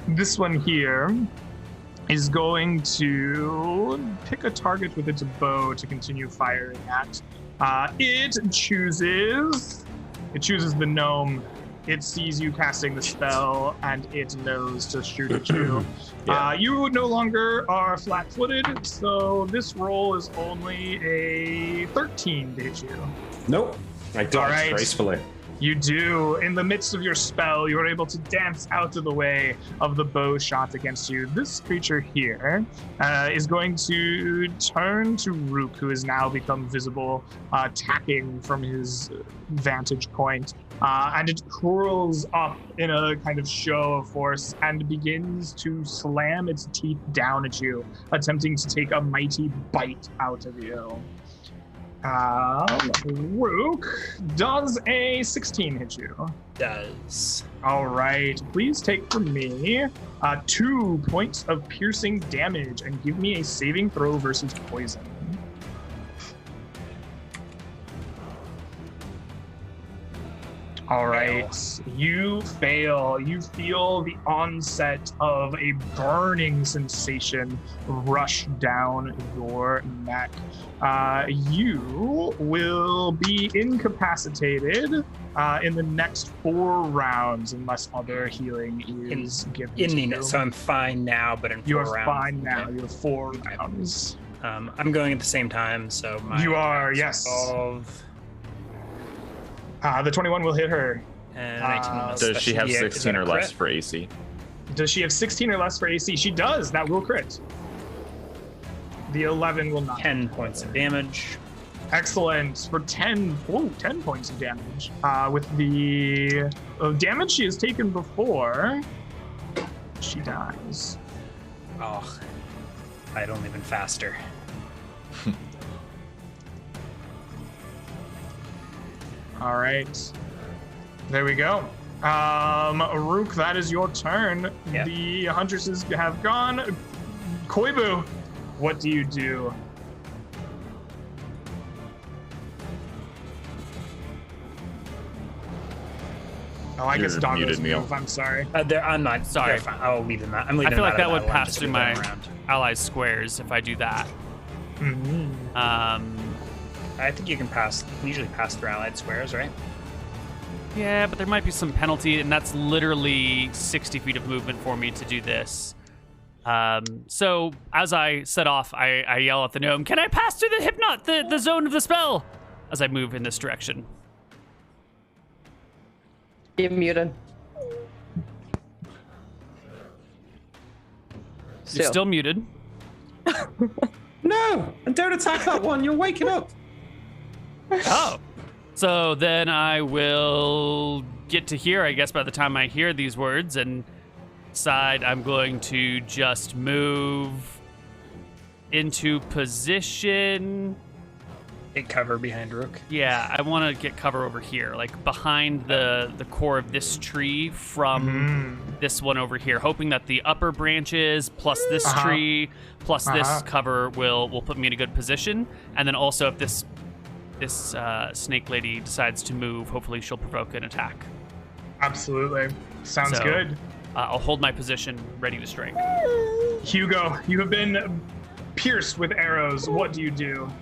This one here is going to pick a target with its bow to continue firing at. It chooses the gnome. It sees you casting the spell, and it knows to shoot at you. You no longer are flat-footed, so this roll is only a 13 to hit you. Nope. I dodged gracefully. You do. In the midst of your spell, you are able to dance out of the way of the bow shot against you. This creature here is going to turn to Rook, who has now become visible, attacking from his vantage point. And it curls up in a kind of show of force and begins to slam its teeth down at you, attempting to take a mighty bite out of you. Rook, does a 16 hit you? Does. All right, please take from me 2 points of piercing damage and give me a saving throw versus poison. All right, you fail. You feel the onset of a burning sensation rush down your neck. You will be incapacitated in the next 4 rounds unless other healing is given to you. So I'm fine now, but in 4 rounds. You're fine now. You're 4 rounds. I'm going at the same time, so You are, yes. The 21 will hit her. And 19 will miss. Does she have Is that 16 a or less crit? for AC? Does she have 16 or less for AC? She does. That will crit. The 11 will not. 10 points of damage. Excellent. For 10 points of damage. With the damage she has taken before, she dies. Oh, I'd only been faster. All right. There we go. Rook, that is your turn. Yeah. The huntresses have gone. Koibu, what do you do? Oh, I guess You're Doggo's muted, Neal. move. I'm sorry. I'm not sorry. I'll leave them out. I'm I leaving feel them like out that of would battle. I'm pass just through gonna my go around. allies' squares if I do that. Mm-hmm. I think you can usually pass through allied squares, right? Yeah, but there might be some penalty, and that's literally 60 feet of movement for me to do this. So as I set off, I yell at the gnome, "Can I pass through the zone of the spell?" As I move in this direction. You're muted. You're still muted. No, and don't attack that one. You're waking up. Oh. So then I will get to here, I guess, by the time I hear these words, and decide I'm going to just move into position. Take cover behind Rook. Yeah, I want to get cover over here, like behind the core of this tree from this one over here, hoping that the upper branches plus this tree plus this cover will put me in a good position. And then also if this snake lady decides to move, hopefully she'll provoke an attack. Absolutely. Sounds So, good. I'll hold my position, ready to strike. Hugo, you have been pierced with arrows. What do you do?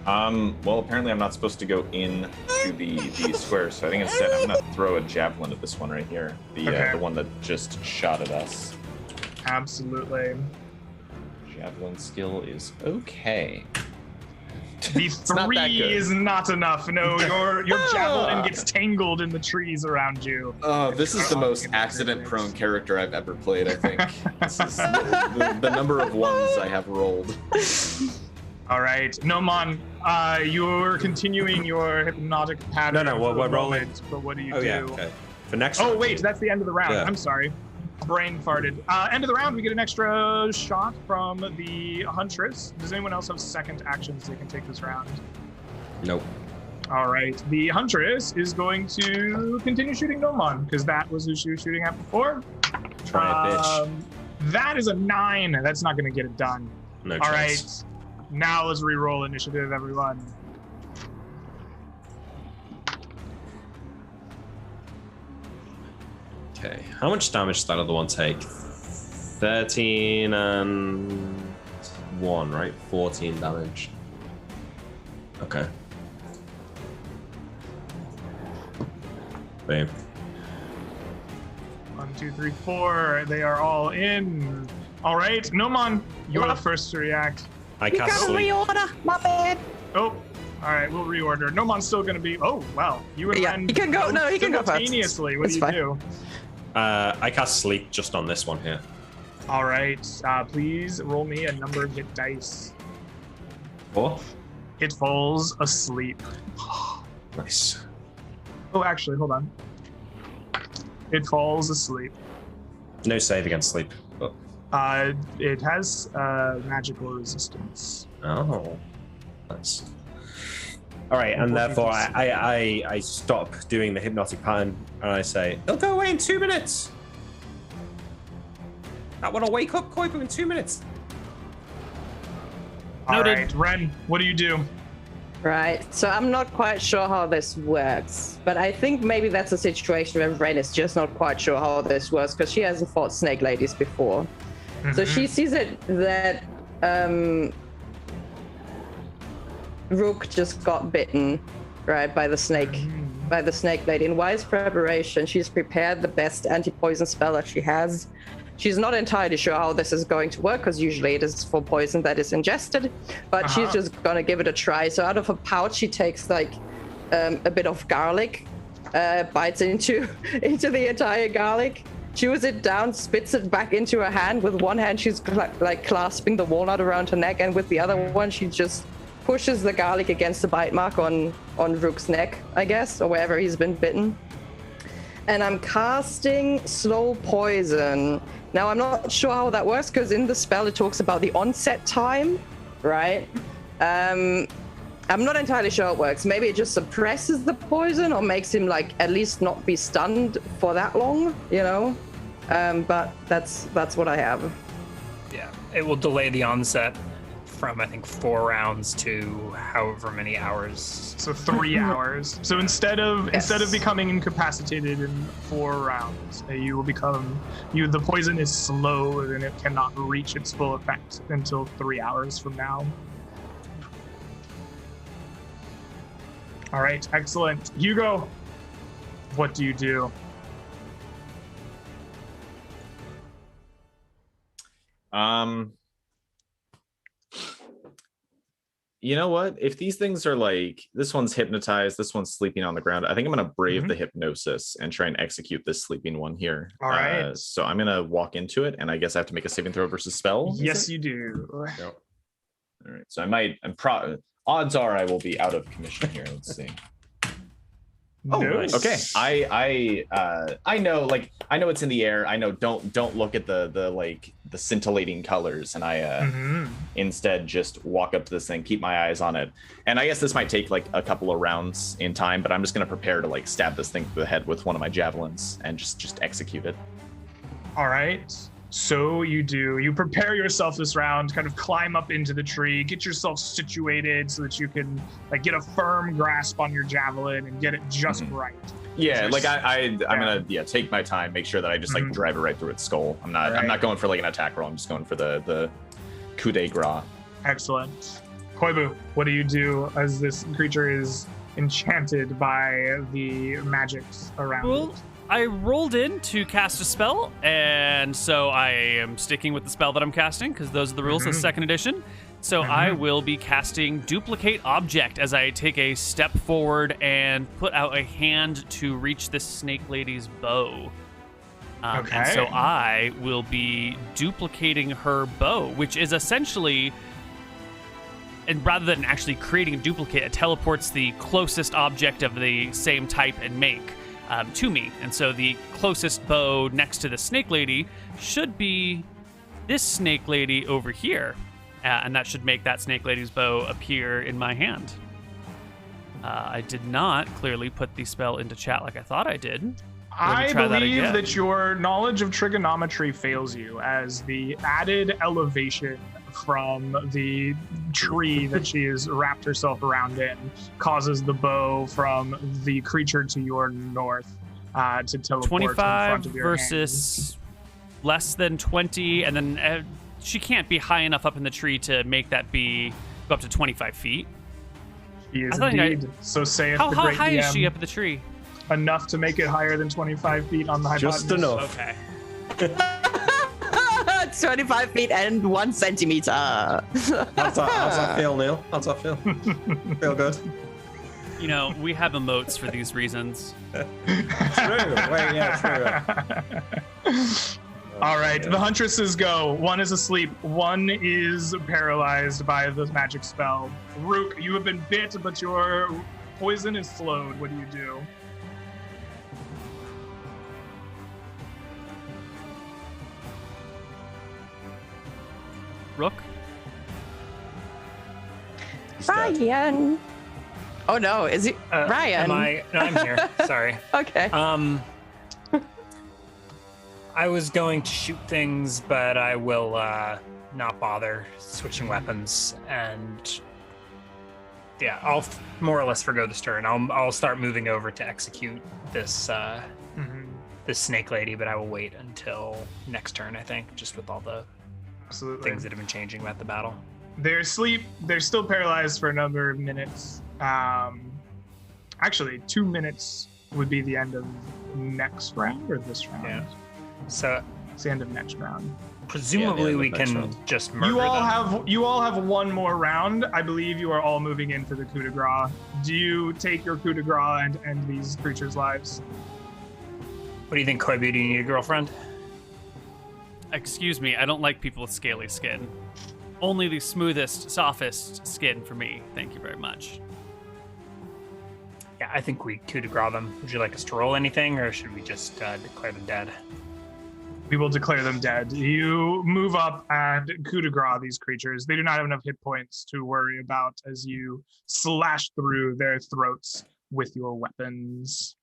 Well, apparently I'm not supposed to go in to the square, so I think instead I'm gonna throw a javelin at this one right here, the one that just shot at us. Absolutely. Javelin skill is okay. The not that 3 good. is not enough. No, your javelin gets tangled in the trees around you. Oh, this is the most accident-prone character I've ever played, I think. This is the number of ones I have rolled. All right, Nomon, you're continuing your hypnotic pattern. No, for we're a rolling. moment, but what do you Oh do? yeah, okay. For next. Oh round. wait, that's the end of the round. Yeah. I'm sorry. Brain farted. End of the round, we get an extra shot from the huntress. Does anyone else have second actions they can take this round? Nope. All right, the huntress is going to continue shooting Nomon because that was who she was shooting at before. Try it, bitch. That is a 9. That's not going to get it done. No All chance. right, now let's re-roll initiative, everyone. Okay. How much damage does that other one take? 13 and 1, right? 14 damage. Okay. Boom. 1, 2, 3, 4. They are all in. All right, Nomon, you're the first to react. I cast sleep. My bad. Oh, all right, we'll reorder. Nomon's still going to be. Oh, wow. You and Yeah, Ren he can go- no, he can go first. simultaneously. What It's do you fine. do? I cast sleep just on this one here. All right, please roll me a number of hit dice. 4. It falls asleep. Nice. Oh, actually, hold on. It falls asleep. No save against sleep. Oh. It has magical resistance. Oh. Nice. All right, and therefore I stop doing the hypnotic pattern and I say, "It'll go away in 2 minutes. I want to wake up Koibu in 2 minutes." All right, Ren, what do you do? Right, so I'm not quite sure how this works, but I think maybe that's a situation where Ren is just not quite sure how this works because she hasn't fought snake ladies before. So she sees it that Rook just got bitten, right, by the snake lady. In wise preparation, she's prepared the best anti-poison spell that she has. She's not entirely sure how this is going to work because usually it is for poison that is ingested, but she's just gonna give it a try. So out of her pouch, she takes like a bit of garlic, bites into the entire garlic, chews it down, spits it back into her hand. With one hand, she's like clasping the walnut around her neck, and with the other one, she just pushes the garlic against the bite mark on Rook's neck, I guess, or wherever he's been bitten. And I'm casting slow poison. Now, I'm not sure how that works because in the spell it talks about the onset time, right? I'm not entirely sure how it works. Maybe it just suppresses the poison or makes him like at least not be stunned for that long, you know? But that's what I have. Yeah, it will delay the onset from I think 4 rounds to however many hours. So 3 hours. So instead of becoming incapacitated in 4 rounds, you will become the poison is slow and it cannot reach its full effect until 3 hours from now. All right, excellent. Hugo, what do you do? You know what? If these things are like, this one's hypnotized, this one's sleeping on the ground, I think I'm going to brave the hypnosis and try and execute this sleeping one here. All right. So I'm going to walk into it, and I guess I have to make a saving throw versus spell. Yes, you do. Yep. All right. So odds are I will be out of commission here. Let's see. Oh, nice. Okay. I know it's in the air. I know don't look at the scintillating colors, and I instead just walk up to this thing, keep my eyes on it. And I guess this might take like a couple of rounds in time, but I'm just gonna prepare to like stab this thing through the head with one of my javelins and just execute it. All right. So you prepare yourself this round, kind of climb up into the tree, get yourself situated so that you can like get a firm grasp on your javelin and get it just right. Yeah, like I'm gonna take my time, make sure that I just like drive it right through its skull. I'm not going for like an attack roll. I'm just going for the coup de grace. Excellent. Koibu, what do you do as this creature is enchanted by the magics around it? I rolled in to cast a spell, and so I am sticking with the spell that I'm casting because those are the rules of the 2nd edition. So I will be casting Duplicate Object as I take a step forward and put out a hand to reach this snake lady's bow. And so I will be duplicating her bow, which is essentially, and rather than actually creating a duplicate, it teleports the closest object of the same type and make to me. And so the closest bow next to the snake lady should be this snake lady over here. And that should make that snake lady's bow appear in my hand. I did not clearly put the spell into chat like I thought I did. I believe that your knowledge of trigonometry fails you, as the added elevation from the tree that she has wrapped herself around in causes the bow from the creature to your north to teleport 25 in front of your versus less than 20, and then she can't be high enough up in the tree to make that go up to 25 feet. She is indeed. So saith the great high DM. is she up in the tree? Enough to make it higher than 25 feet on the hypotenuse. Just enough. Okay. 25 feet and 1 centimeter. How's that feel, Neal? How's that feel? Feel good? You know, we have emotes for these reasons. True. Wait, yeah, true. All right, the huntresses go. One is asleep. One is paralyzed by the magic spell. Rook, you have been bit, but your poison is slowed. What do you do? Rook? He's dead. Ryan. Oh no, is he Ryan? No, I'm here. Sorry. Okay. I was going to shoot things, but I will not bother switching weapons, and yeah, I'll more or less forgo this turn. I'll start moving over to execute this this snake lady, but I will wait until next turn. I think, just with all the things that have been changing about the battle. They're asleep. They're still paralyzed for a number of minutes. Actually, 2 minutes would be the end of next round or this round. Yeah. So it's the end of next round. Presumably, we can just murder them. You all have one more round. I believe you are all moving in for the coup de grace. Do you take your coup de grace and end these creatures' lives? What do you think, Koibu? Do you need a girlfriend? Excuse me, I don't like people with scaly skin. Only the smoothest, softest skin for me. Thank you very much. Yeah, I think we coup de grace them. Would you like us to roll anything, or should we just declare them dead? We will declare them dead. You move up and coup de grace these creatures. They do not have enough hit points to worry about as you slash through their throats with your weapons.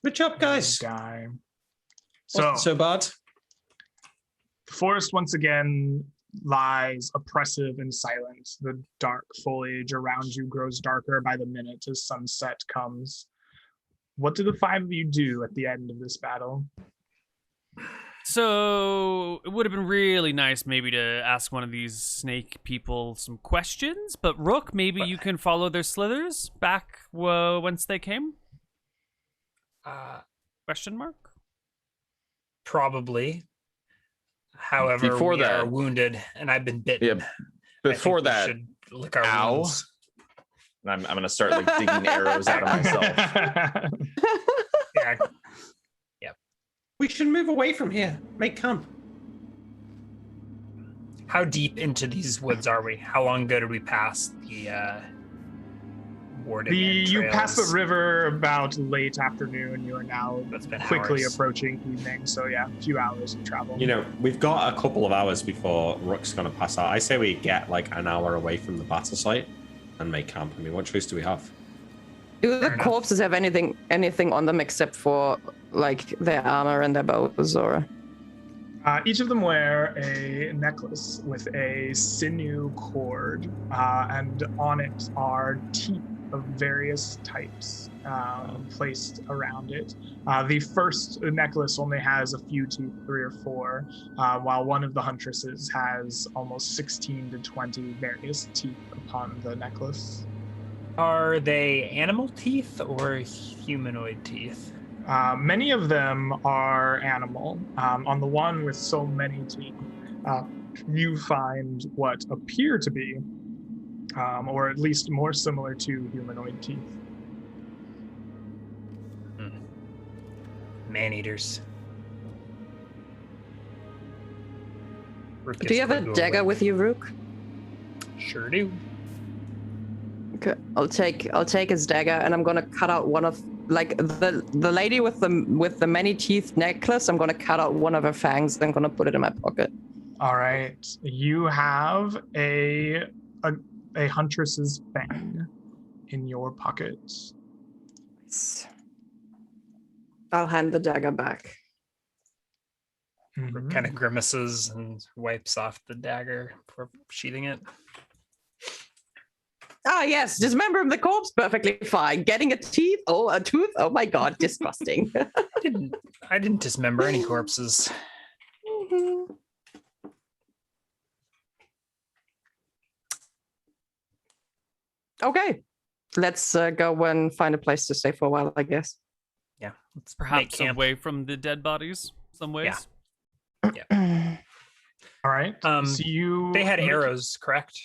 Good job, guys. Die. Wasn't so bad. The forest once again lies oppressive and silent. The dark foliage around you grows darker by the minute as sunset comes. What do the five of you do at the end of this battle? So it would have been really nice maybe to ask one of these snake people some questions, but Rook, maybe you can follow their slithers back whence they came? Question mark? Probably. However, we are wounded, and I've been bitten. Yeah. Before that, should lick our wounds. I'm going to start like digging arrows out of myself. Yeah. We should move away from here. Make camp. How deep into these woods are we? How long ago did we pass the warded You pass the river about late afternoon. You are now quickly hours. Approaching evening. So yeah, a few hours of travel. You know, we've got a couple of hours before Rook's going to pass out. I say we get like an hour away from the battle site and make camp. I mean, what choice do we have? Do the corpses have anything on them except for like their armor and their bows, or? Each of them wear a necklace with a sinew cord, and on it are teeth of various types placed around it. The first necklace only has a few teeth, 3 or 4, while one of the huntresses has almost 16 to 20 various teeth upon the necklace. Are they animal teeth or humanoid teeth? Many of them are animal. On the one with so many teeth, you find what appear to be, or at least more similar to humanoid teeth. Man-eaters. Do you have a dagger with you, Rook? Sure do. Okay, I'll take his dagger, and I'm gonna cut out one of the lady with the many teeth necklace. I'm gonna cut out one of her fangs and I'm gonna put it in my pocket. All right, you have a huntress's fang in your pocket. I'll hand the dagger back. Mm-hmm. Kind of grimaces and wipes off the dagger before sheathing it. Ah, yes, dismembering the corpse, perfectly fine. Getting a tooth, oh my god, disgusting. I didn't dismember any corpses. Mm-hmm. Okay, let's go and find a place to stay for a while, I guess. Yeah, let's perhaps away from the dead bodies, some ways. Yeah. All right. They had arrows, correct?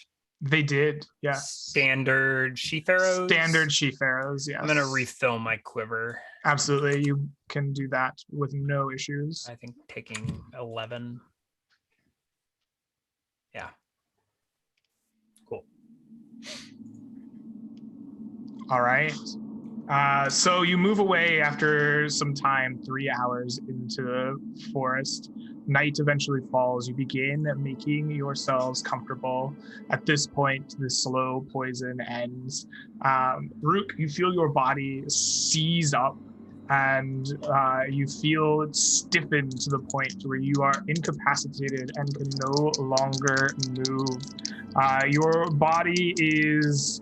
They did, yes. Standard sheath arrows? Standard sheath arrows, yes. I'm going to refill my quiver. Absolutely, you can do that with no issues. I think taking 11. Yeah. Cool. All right. So you move away after some time, 3 hours into the forest. night eventually falls, you begin making yourselves comfortable. At this point, the slow poison ends. Rook, you feel your body seize up, and you feel it stiffen to the point where you are incapacitated and can no longer move. Your body is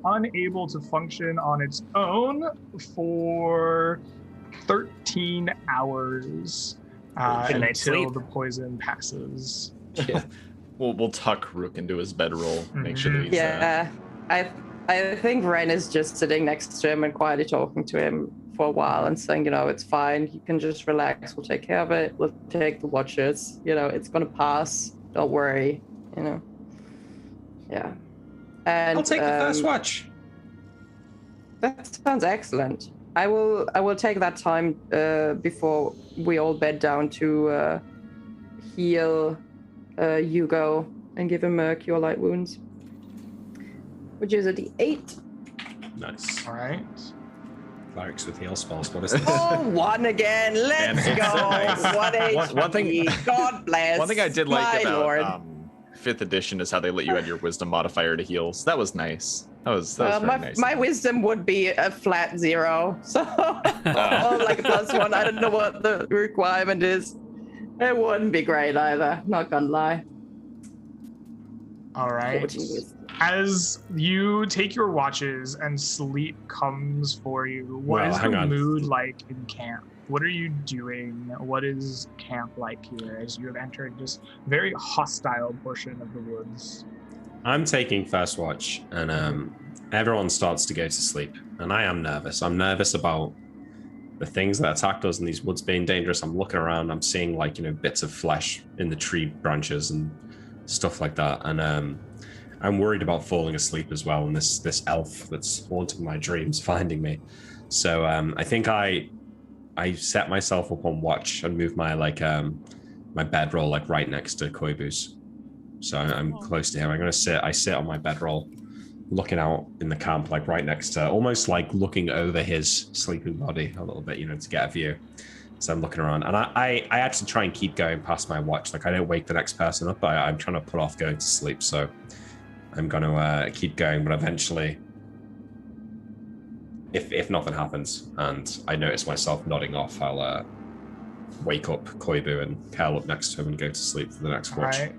unable to function on its own for 13 hours until the poison passes. Yeah. We'll tuck Rook into his bedroll, make sure that he's I think Ren is just sitting next to him and quietly talking to him for a while and saying, it's fine. You can just relax. We'll take care of it. We'll take the watches. It's going to pass. Don't worry. Yeah. And I'll take the first watch. That sounds excellent. I will take that time before we all bed down to heal Hugo and give him cure light wounds, which is a D8. Nice. All right. Clerics with heal spells. What is this? Oh, one again. Let's go. One HP. One thing. God bless. One thing I did like about Lord. 5th edition is how they let you add your wisdom modifier to heal. So that was nice. That was very nice. My wisdom would be a flat 0, so like a +1. I don't know what the requirement is. It wouldn't be great either. Not gonna lie. All right. As you take your watches and sleep comes for you, what is the mood like in camp? What are you doing? What is camp like here as you have entered this very hostile portion of the woods? I'm taking first watch, and everyone starts to go to sleep, and I am nervous. I'm nervous about the things that attacked us in these woods being dangerous. I'm looking around, I'm seeing bits of flesh in the tree branches and stuff like that, and I'm worried about falling asleep as well, and this elf that's haunting my dreams finding me. So I think I set myself up on watch and move my my bedroll right next to Koibu's. So I'm close to him. I sit on my bedroll, looking out in the camp, right next to, almost looking over his sleeping body a little bit, to get a view. So I'm looking around, and I actually try and keep going past my watch. I don't wake the next person up, but I'm trying to put off going to sleep. So I'm going to keep going, but eventually, if nothing happens and I notice myself nodding off, I'll wake up Koibu and curl up next to him and go to sleep for the next watch. All right.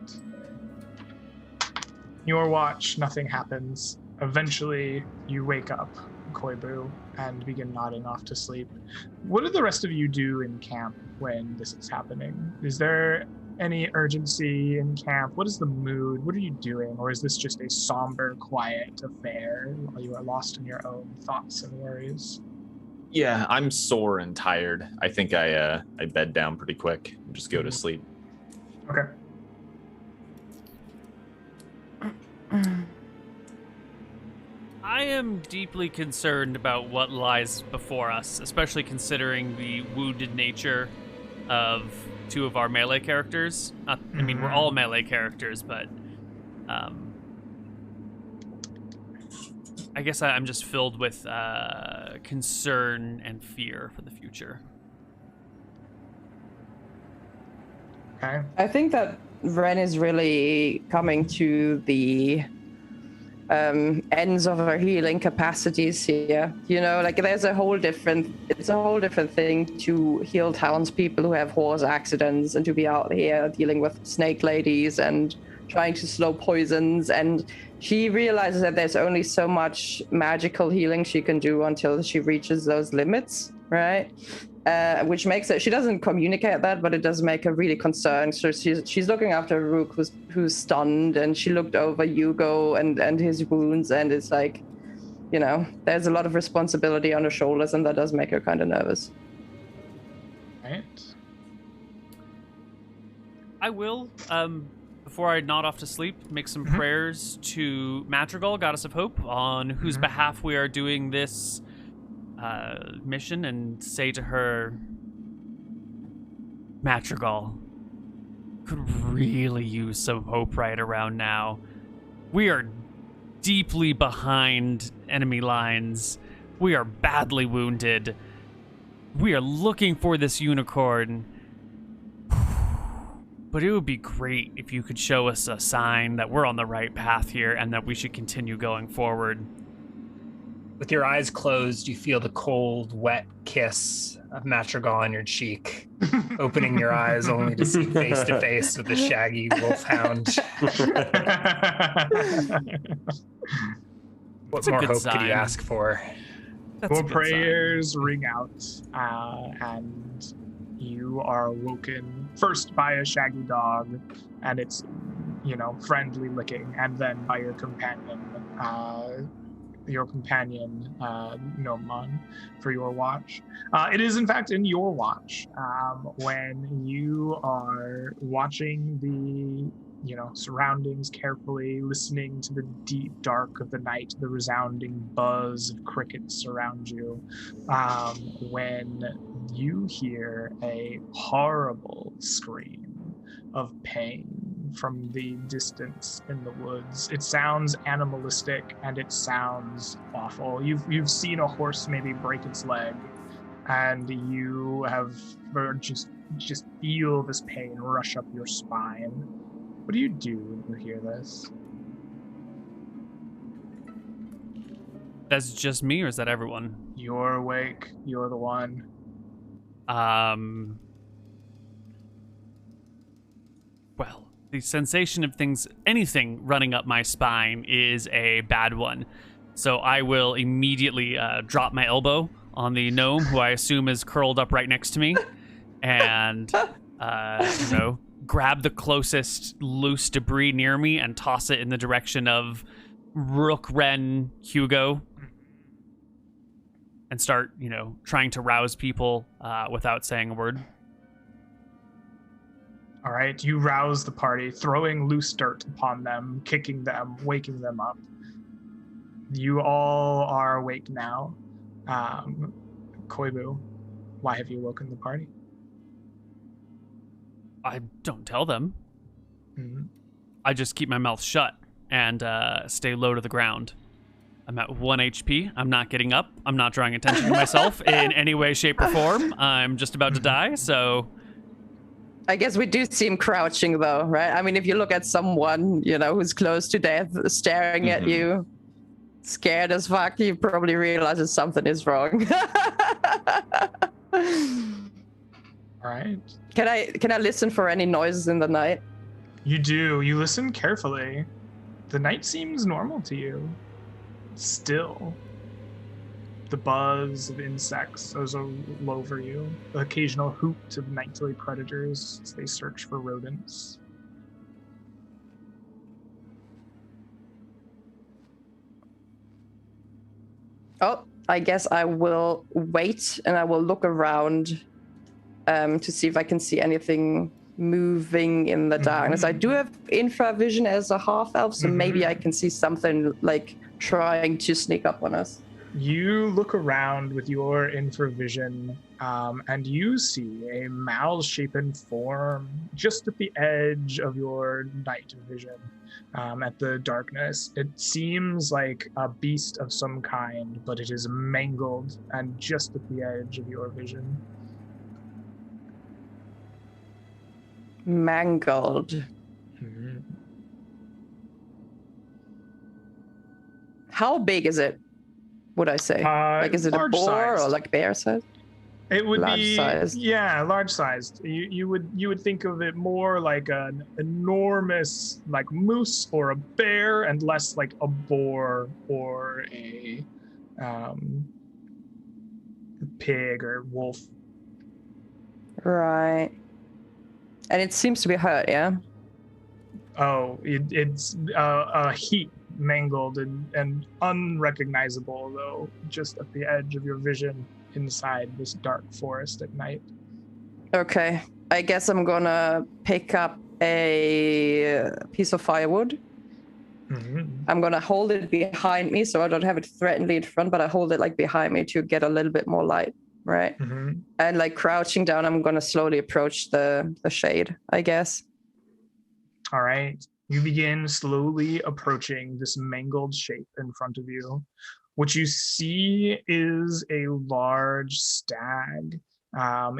Your watch, nothing happens. Eventually, you wake up, Koibu, and begin nodding off to sleep. What do the rest of you do in camp when this is happening? Is there any urgency in camp? What is the mood? What are you doing? Or is this just a somber, quiet affair while you are lost in your own thoughts and worries? Yeah, I'm sore and tired. I think I bed down pretty quick and just go to sleep. Okay. I am deeply concerned about what lies before us, especially considering the wounded nature of two of our melee characters. I mean, we're all melee characters, but I guess I'm just filled with concern and fear for the future. Okay. I think that Ren is really coming to the ends of her healing capacities here. There's it's a whole different thing to heal townspeople who have horse accidents and to be out here dealing with snake ladies and trying to slow poisons. And she realizes that there's only so much magical healing she can do until she reaches those limits, right? Which makes it, she doesn't communicate that, but it does make her really concerned. So she's looking after Rook, who's stunned, and she looked over Hugo and his wounds, and it's there's a lot of responsibility on her shoulders, and that does make her kind of nervous. Right. I will, before I nod off to sleep, make some prayers to Madrigal, Goddess of Hope, on whose behalf we are doing this mission, and say to her, Madrigal could really use some hope right around now. We are deeply behind enemy lines. We are badly wounded. We are looking for this unicorn. but it would be great if you could show us a sign that we're on the right path here and that we should continue going forward. With your eyes closed, you feel the cold, wet kiss of Matragal on your cheek, opening your eyes only to see face to face with the shaggy wolfhound. What more hope could you ask for? Well, prayers ring out, and you are woken first by a shaggy dog, and it's, friendly licking, and then by your companion, Nomon, for your watch. It is, in fact, in your watch when you are watching the surroundings carefully, listening to the deep dark of the night, the resounding buzz of crickets around you, when you hear a horrible scream of pain from the distance in the woods. It sounds animalistic and it sounds awful. You've seen a horse maybe break its leg, and you have just feel this pain rush up your spine. What do you do when you hear this? That's just me, or is that everyone? You're awake. You're the one. Well, the sensation of anything running up my spine is a bad one. So I will immediately drop my elbow on the gnome, who I assume is curled up right next to me, and, grab the closest loose debris near me and toss it in the direction of Rook, Ren, Hugo, and start, trying to rouse people without saying a word. All right, you rouse the party, throwing loose dirt upon them, kicking them, waking them up. You all are awake now. Koibu, why have you woken the party? I don't tell them. Mm-hmm. I just keep my mouth shut and stay low to the ground. I'm at 1 HP. I'm not getting up. I'm not drawing attention to myself in any way, shape, or form. I'm just about to die, so... I guess we do seem crouching, though, right? I mean, if you look at someone, who's close to death, staring at you, scared as fuck, you probably realize that something is wrong. All right. Can I listen for any noises in the night? You do. You listen carefully. The night seems normal to you. Still. The buzz of insects is low for you. The occasional hoot of nightly predators as they search for rodents. Oh, I guess I will wait and I will look around to see if I can see anything moving in the darkness. I do have infravision as a half-elf, so maybe I can see something like trying to sneak up on us. You look around with your infravision, and you see a mouse-shapen form just at the edge of your night vision, at the darkness. It seems like a beast of some kind, but it is mangled and just at the edge of your vision. Mangled. Mm-hmm. How big is it, would I say? Is it a boar large-sized. or like bear size? It would large be sized. Yeah, large sized. You would think of it more like an enormous like moose or a bear, and less like a boar or a pig or wolf. Right. And it seems to be hurt, yeah? Oh, it's a heap, mangled and unrecognizable, though, just at the edge of your vision inside this dark forest at night. Okay. I guess I'm gonna pick up a piece of firewood. Mm-hmm. I'm gonna hold it behind me, so I don't have it threateningly in front, but I hold it like behind me to get a little bit more light, right? Mm-hmm. And like crouching down, I'm gonna slowly approach the shade, I guess. All right. You begin slowly approaching this mangled shape in front of you. What you see is a large stag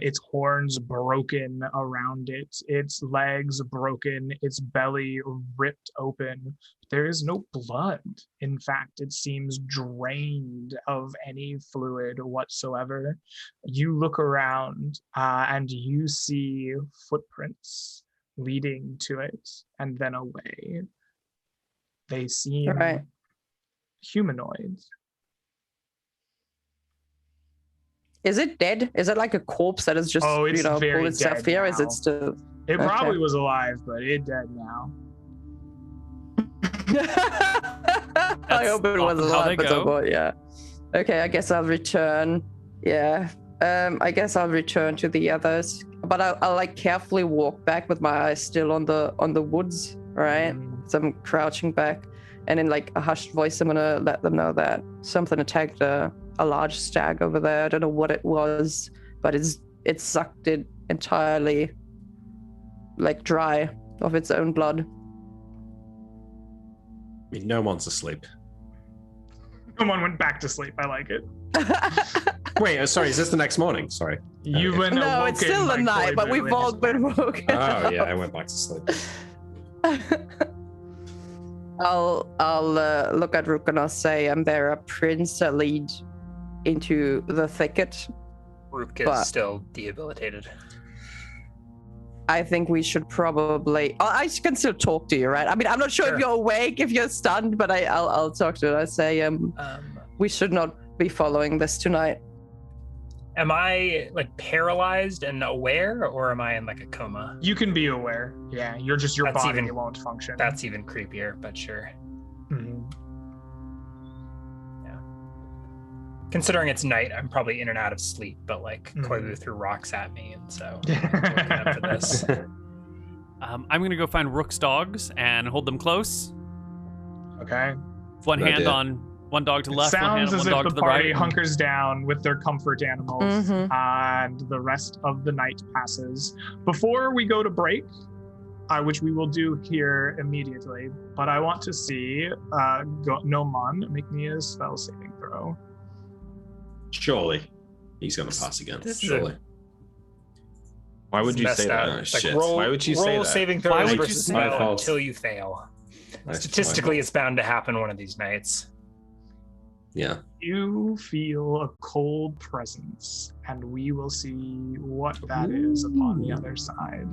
its horns broken around it, its legs broken, its belly ripped open. There is no blood. In fact, it seems drained of any fluid whatsoever. You look around and you see footprints leading to it and then away. They seem humanoids. Is it dead? Is it like a corpse that is just, pulled itself here? Is it still... It probably was alive, but it's dead now. I hope it was alive, but yeah. Okay, I guess I'll return. Yeah. I guess I'll return to the others. But I'll like carefully walk back with my eyes still on the woods, right? So I'm crouching back. And in like a hushed voice, I'm gonna let them know that something attacked a large stag over there. I don't know what it was, but it sucked it entirely like dry of its own blood. I mean, no one's asleep. No one went back to sleep. I like it. Wait, sorry, is this the next morning? Sorry. You've been No, it's still the night, but we've all been woken. Oh, yeah, I went back to sleep. I'll look at Rook and I'll say, there a prince that lead into the thicket? Rook is still debilitated. I think we should probably... I can still talk to you, right? I mean, I'm not sure if you're awake, if you're stunned, but I'll talk to you. I say, we should not be following this tonight. Am I like paralyzed and aware, or am I in like a coma? You can be aware. Yeah, you're just your body won't function. That's even creepier, but sure. Mm-hmm. Yeah. Considering it's night, I'm probably in and out of sleep, but like Koivu threw rocks at me, and so I'm looking up for this. I'm gonna go find Rook's dogs and hold them close. Okay. One hand on one dog to the left, one hand on one dog to the right. Sounds as if the party hunkers down with their comfort animals, and the rest of the night passes. Before we go to break, which we will do here immediately, but I want to see Noman make me a spell saving throw. Surely. He's going to pass again. Surely. Why would you say that? Oh, shit. Why would you say that? Roll saving throws versus spell until you fail. Statistically, it's bound to happen one of these nights. Yeah. You feel a cold presence, and we will see what that is upon the other side.